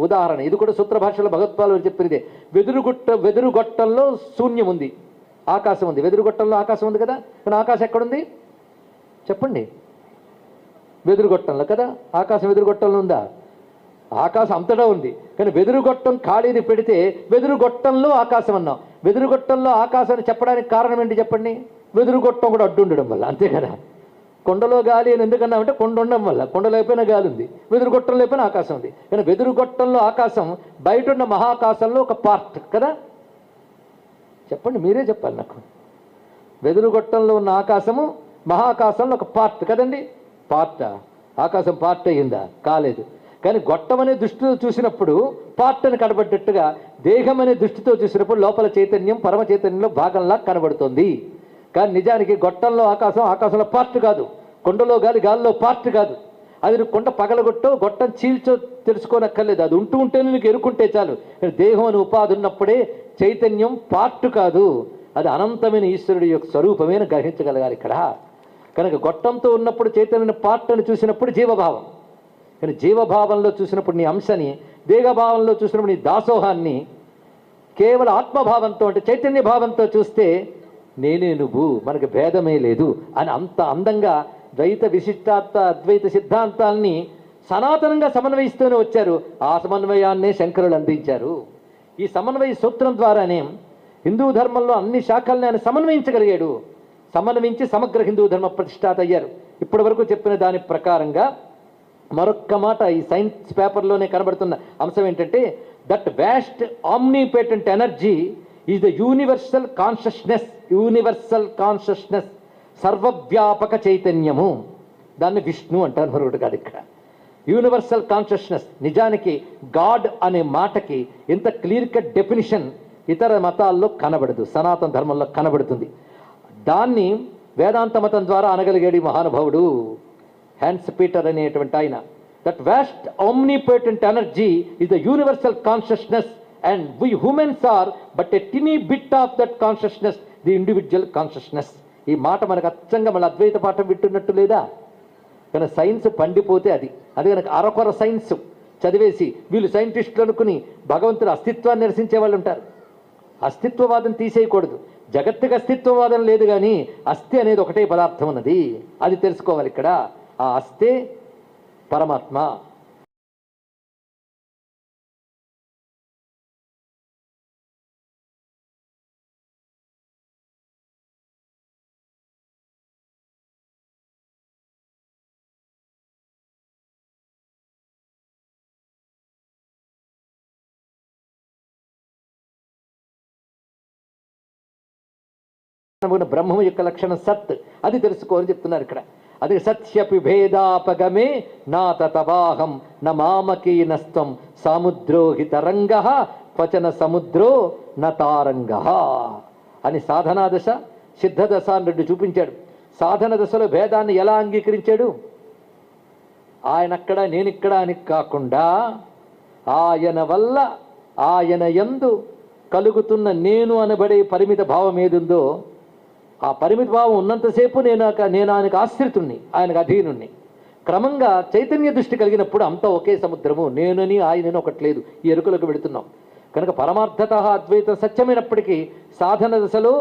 ఉదాహరణ, ఇది కూడా సూత్ర భాషలో భగవత్పాలు చెప్పినదే. వెదురుగొట్టంలో శూన్యం ఉంది, ఆకాశం ఉంది. వెదురుగొట్టంలో ఆకాశం ఉంది కదా, కానీ ఆకాశం ఎక్కడుంది చెప్పండి? వెదురుగొట్టంలో కదా. ఆకాశం వెదురుగొట్టంలో ఉందా? ఆకాశం అంతటా ఉంది, కానీ వెదురుగొట్టం ఖాళీని పెడితే వెదురుగొట్టంలో ఆకాశం అన్నాం. వెదురుగొట్టంలో ఆకాశాన్ని చెప్పడానికి కారణం ఏంటి చెప్పండి? వెదురుగొట్టం కూడా అడ్డు ఉండడం వల్ల, అంతే కదా. కొండలో గాలి అని ఎందుకన్నామంటే కొండ ఉండడం వల్ల, కొండలో అయిపోయినా గాలి ఉంది, వెదురుగొట్టంలో అయిపోయినా ఆకాశం ఉంది. కానీ వెదురుగొట్టంలో ఆకాశం బయట ఉన్న మహాకాశంలో ఒక పార్ట్ కదా. చెప్పండి, మీరే చెప్పాలి నాకు. వెదురుగొట్టంలో ఉన్న ఆకాశము మహాకాశంలో ఒక పార్ట్ కదండి. పార్టా? ఆకాశం పార్ట్ అయ్యిందా? కాలేదు. కానీ గొట్టం అనే దృష్టితో చూసినప్పుడు పార్ట్ అని కనబడ్డట్టుగా దేహం అనే దృష్టితో చూసినప్పుడు లోపల చైతన్యం పరమ చైతన్యంలో భాగంలా కనబడుతుంది. కానీ నిజానికి గొట్టంలో ఆకాశం, ఆకాశంలో పార్ట్ కాదు. కొండలో గాలి, గాలిలో పార్ట్ కాదు. అది నువ్వు కొండ పగలగొట్టో గొట్టం చీల్చో తెలుసుకోనక్కర్లేదు. అది ఉంటూ ఉంటేనే నీకు ఎరుకుంటే చాలు. దేహం అని ఉపాధి ఉన్నప్పుడే చైతన్యం పార్ట్ కాదు, అది అనంతమైన ఈశ్వరుడి యొక్క స్వరూపమైన గ్రహించగలగాలి ఇక్కడ. కనుక గొట్టంతో ఉన్నప్పుడు చైతన్య పార్ట్ అని చూసినప్పుడు జీవభావం, కానీ జీవభావంలో చూసినప్పుడు నీ అంశని, దేహభావంలో చూసినప్పుడు నీ దాసోహాన్ని, కేవలం ఆత్మభావంతో అంటే చైతన్య భావంతో చూస్తే నేనే నువ్వు, మనకు భేదమే లేదు అని అంత అందంగా ద్వైత విశిష్టాత్వ అద్వైత సిద్ధాంతాల్ని సనాతనంగా సమన్వయిస్తూనే వచ్చారు. ఆ సమన్వయాన్నే శంకరులు అందించారు. ఈ సమన్వయ సూత్రం ద్వారానే హిందూ ధర్మంలో అన్ని శాఖల్ని ఆయన సమన్వయించగలిగాడు. సమన్వయించి సమగ్ర హిందూ ధర్మ ప్రతిష్టాత అయ్యారు. ఇప్పటి వరకు చెప్పిన దాని ప్రకారంగా మరొక్క మాట ఈ సైన్స్ పేపర్లోనే కనబడుతున్న అంశం ఏంటంటే, that vast omnipotent energy is the universal consciousness. Universal consciousness, సర్వవ్యాపక చైతన్యము. దాన్ని విష్ణు అంటారు, మరొకటి కాదు ఇక్కడ. Universal consciousness. నిజానికి గాడ్ అనే మాటకి ఎంత క్లియర్ కట్ డెఫినిషన్ ఇతర మతాల్లో కనబడదు, సనాతన ధర్మంలో కనబడుతుంది. దాన్ని వేదాంత మతం ద్వారా అనగలిగాడు ఈ మహానుభావుడు హ్యాన్స్ పీటర్ అనేటువంటి ఆయన. That vast omnipotent energy is the universal consciousness and we humans are but a teeny bit of that consciousness, the individual consciousness. ఈ మాట మనకు అచ్చంగా మన అద్వైత పాఠం వింటున్నట్టు లేదా? కానీ సైన్స్ పండిపోతే అది కనుక అరకొర సైన్స్ చదివేసి వీళ్ళు సైంటిస్టులు అనుకుని భగవంతుడి అస్తిత్వాన్ని నిరసించే వాళ్ళు ఉంటారు. అస్తిత్వవాదం తీసేయకూడదు. జగత్తుకి అస్తిత్వవాదం లేదు, కానీ అస్థి అనేది ఒకటే పదార్థం ఉన్నది, అది తెలుసుకోవాలి ఇక్కడ. ఆ అస్తే పరమాత్మ. బ్రహ్మము యొక్క లక్షణం సత్, అది తెలుసుకోవాలని చెప్తున్నారు ఇక్కడ. అది సత్యపి భేదాపగమే నాత తవాహం న మామకీనస్త్వం సాముద్రోహి తరంగ క్వచన సముద్రో న తారంగ అని సాధనా దశ, సిద్ధ దశ అని రెండు చూపించాడు. సాధన దశలో భేదాన్ని ఎలా అంగీకరించాడు? ఆయనక్కడ నేనిక్కడ అని కాకుండా ఆయన వల్ల ఆయన యందు కలుగుతున్న నేను అనబడే పరిమిత భావం ఏదుందో ఆ పరిమిత భావం ఉన్నంతసేపు నేను ఆయనకు ఆశ్రితుణ్ణి, ఆయనకు అధీనుణ్ణి. క్రమంగా చైతన్య దృష్టి కలిగినప్పుడు అంతా ఒకే సముద్రము, నేనని ఆయనని ఒకట్లేదు, ఈ ఎరుకలకు వెళుతున్నాం. కనుక పరమార్థత అద్వైతం సత్యమైనప్పటికీ సాధన దశలో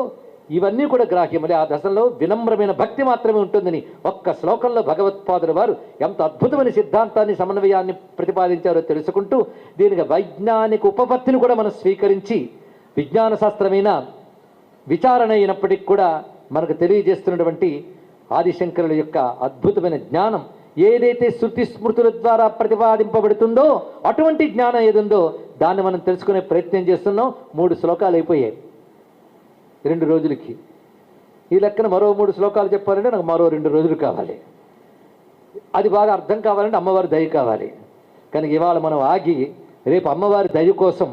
ఇవన్నీ కూడా గ్రాహ్యములే. ఆ దశలో వినమ్రమైన భక్తి మాత్రమే ఉంటుందని ఒక్క శ్లోకంలో భగవత్పాదుల వారు ఎంత అద్భుతమైన సిద్ధాంతాన్ని సమన్వయాన్ని ప్రతిపాదించారో తెలుసుకుంటూ దీనికి వైజ్ఞానిక ఉపపత్తిని కూడా మనం స్వీకరించి విజ్ఞాన శాస్త్రమైన విచారణ అయినప్పటికీ కూడా మనకు తెలియజేస్తున్నటువంటి ఆదిశంకరుల యొక్క అద్భుతమైన జ్ఞానం ఏదైతే శృతి స్మృతుల ద్వారా ప్రతిపాదింపబడుతుందో అటువంటి జ్ఞానం ఏదుందో దాన్ని మనం తెలుసుకునే ప్రయత్నం చేస్తున్నాం. 3 శ్లోకాలు అయిపోయాయి 2 రోజులకి. ఈ లెక్కన మరో 3 శ్లోకాలు చెప్పాలంటే నాకు మరో 2 రోజులు కావాలి. అది బాగా అర్థం కావాలంటే అమ్మవారి దయ కావాలి. కనుక ఇవాళ మనం ఆగి రేపు అమ్మవారి దయ కోసం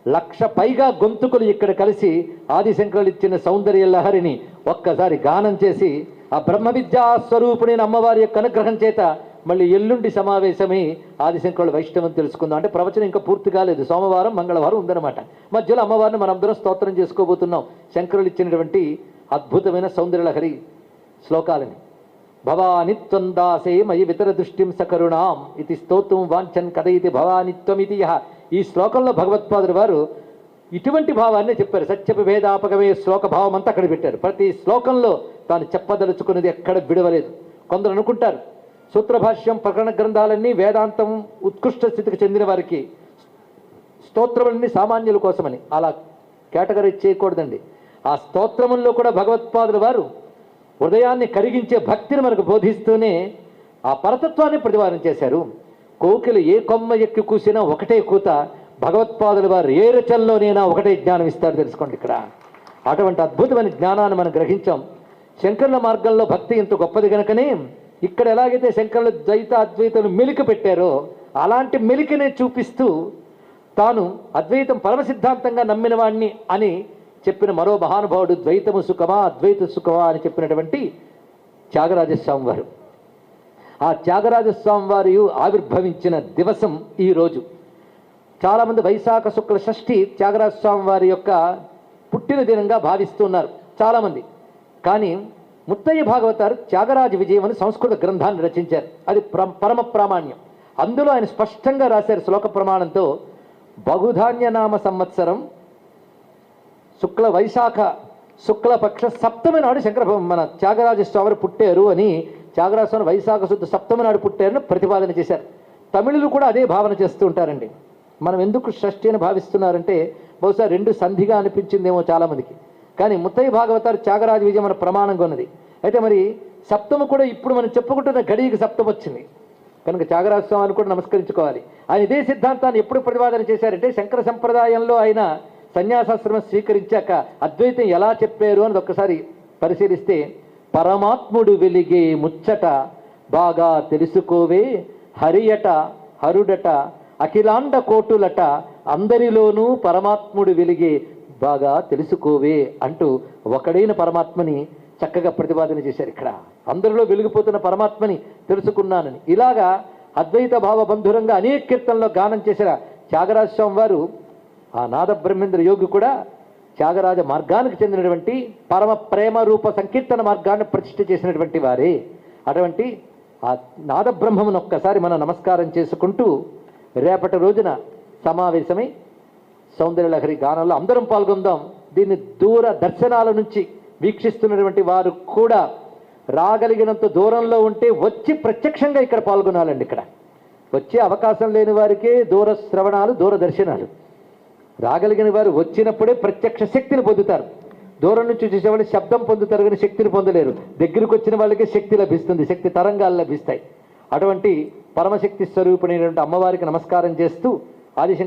1,00,000 పైగా గొంతుకులు ఇక్కడ కలిసి ఆదిశంకరులు ఇచ్చిన సౌందర్య లహరిని ఒక్కసారి గానం చేసి ఆ బ్రహ్మ విద్యా స్వరూపుడైన అమ్మవారి యొక్క అనుగ్రహం చేత మళ్ళీ ఎల్లుండి సమావేశమై ఆదిశంకరుల వైష్ణవం తెలుసుకుందాం. అంటే ప్రవచనం ఇంకా పూర్తి కాలేదు, సోమవారం మంగళవారం ఉందన్నమాట. మధ్యలో అమ్మవారిని మనందరం స్తోత్రం చేసుకోబోతున్నాం శంకరులు ఇచ్చినటువంటి అద్భుతమైన సౌందర్యలహరి శ్లోకాలని. భవానిత్వం దాసే మయి వితర దృష్టిం సకరుణాం ఇది స్తోత్రం వాంఛన్ కథయితి భవానిత్వమితి యః. ఈ శ్లోకంలో భగవత్పాదులు వారు ఇటువంటి భావాన్ని చెప్పారు. సత్యప భేదాపకమే శ్లోక భావం అంతా అక్కడ పెట్టారు. ప్రతి శ్లోకంలో తాను చెప్పదలుచుకున్నది ఎక్కడ విడవలేదు. కొందరు అనుకుంటారు సూత్రభాష్యం ప్రకరణ గ్రంథాలన్నీ వేదాంతం ఉత్కృష్ట స్థితికి చెందిన వారికి, స్తోత్రములన్నీ సామాన్యుల కోసమని. అలా కేటగరీ చేయకూడదండి. ఆ స్తోత్రముల్లో కూడా భగవత్పాదుల వారు హృదయాన్ని కరిగించే భక్తిని మనకు బోధిస్తూనే ఆ పరతత్వాన్ని ప్రతిపాదన చేశారు. కోకిలు ఏ కొమ్మ ఎక్కి కూసినా ఒకటే కూత, భగవత్పాదుల వారు ఏ రచనలోనైనా ఒకటే జ్ఞానం ఇస్తారు. తెలుసుకోండి, ఇక్కడ అటువంటి అద్భుతమైన జ్ఞానాన్ని మనం గ్రహించాం. శంకరుల మార్గంలో భక్తి ఇంత గొప్పది కనుకనే ఇక్కడ ఎలాగైతే శంకరులు ద్వైత అద్వైతాలు మెలిక పెట్టారో అలాంటి మెలికనే చూపిస్తూ తాను అద్వైతం పరమ సిద్ధాంతంగా నమ్మిన వాణ్ణి అని చెప్పిన మరో మహానుభావుడు ద్వైతము సుఖమా అద్వైత సుఖమా అని చెప్పినటువంటి త్యాగరాజస్వామి వారు. ఆ త్యాగరాజస్వామి వారు ఆవిర్భవించిన దివసం ఈరోజు. చాలామంది వైశాఖ శుక్ల షష్ఠి త్యాగరాజస్వామి వారి యొక్క పుట్టిన దినంగా భావిస్తున్నారు చాలామంది. కానీ ముత్తయ్య భాగవతారు త్యాగరాజ విజయం అని సంస్కృత గ్రంథాన్ని రచించారు. అది పరమ ప్రామాణ్యం. అందులో ఆయన స్పష్టంగా రాశారు శ్లోక ప్రమాణంతో, బహుధాన్యనామ సంవత్సరం శుక్ల వైశాఖ శుక్లపక్ష సప్తమి నాడు మన త్యాగరాజస్వామి పుట్టారు అని, త్యాగరాజస్వామి వైశాఖ శుద్ధ సప్తమి నాడు పుట్టారని ప్రతిపాదన చేశారు. తమిళులు కూడా అదే భావన చేస్తూ ఉంటారండి. మనం ఎందుకు షష్ఠి అని భావిస్తున్నారంటే బహుశా రెండు సంధిగా అనిపించిందేమో చాలామందికి. కానీ ముత్తయ్య భాగవతారు త్యాగరాజ విజయం మన ప్రమాణంగా ఉన్నది. అయితే మరి సప్తము కూడా ఇప్పుడు మనం చెప్పుకుంటున్న గడియకి సప్తం వచ్చింది కనుక త్యాగరాజస్వామిని కూడా నమస్కరించుకోవాలి. ఆయన ఇదే సిద్ధాంతాన్ని ఎప్పుడు ప్రతిపాదన చేశారంటే శంకర సంప్రదాయంలో ఆయన సన్యాసాశ్రమం స్వీకరించాక అద్వైతం ఎలా చెప్పారు అని ఒక్కసారి పరిశీలిస్తే, పరమాత్ముడు వెలిగే ముచ్చట బాగా తెలుసుకోవే, హరియట హరుడట అఖిలాండ కోటులట, అందరిలోనూ పరమాత్ముడు వెలిగే బాగా తెలుసుకోవే అంటూ ఒకడైన పరమాత్మని చక్కగా ప్రతిపాదన చేశారు. ఇక్కడ అందరిలో వెలిగిపోతున్న పరమాత్మని తెలుసుకున్నానని ఇలాగా అద్వైత భావ బంధురంగా అనేక కీర్తనలో గానం చేసిన త్యాగరాజస్వామి వారు, ఆ నాద బ్రహ్మేంద్ర యోగి కూడా త్యాగరాజ మార్గానికి చెందినటువంటి పరమ ప్రేమ రూప సంకీర్తన మార్గాన్ని ప్రతిష్ఠ చేసినటువంటి వారే. అటువంటి ఆ నాద బ్రహ్మమును ఒక్కసారి మనం నమస్కారం చేసుకుంటూ రేపటి రోజున సమావేశమై సౌందర్యలహరి గానంలో అందరం పాల్గొందాం. దీన్ని దూర దర్శనాల నుంచి వీక్షిస్తున్నటువంటి వారు కూడా రాగలిగినంత దూరంలో ఉంటే వచ్చి ప్రత్యక్షంగా ఇక్కడ పాల్గొనాలండి. ఇక్కడ వచ్చే అవకాశం లేని వారికే దూర శ్రవణాలు దూర దర్శనాలు. రాగలిగిన వారు వచ్చినప్పుడే ప్రత్యక్ష శక్తిని పొందుతారు. దూరం నుంచి చూసేవాళ్ళు శబ్దం పొందుతారు కానీ శక్తిని పొందలేరు. దగ్గరికి వచ్చిన వాళ్ళకి శక్తి లభిస్తుంది, శక్తి తరంగాలు లభిస్తాయి. అటువంటి పరమశక్తి స్వరూపిణైనటువంటి అమ్మవారికి నమస్కారం చేస్తూ ఆదిశంకర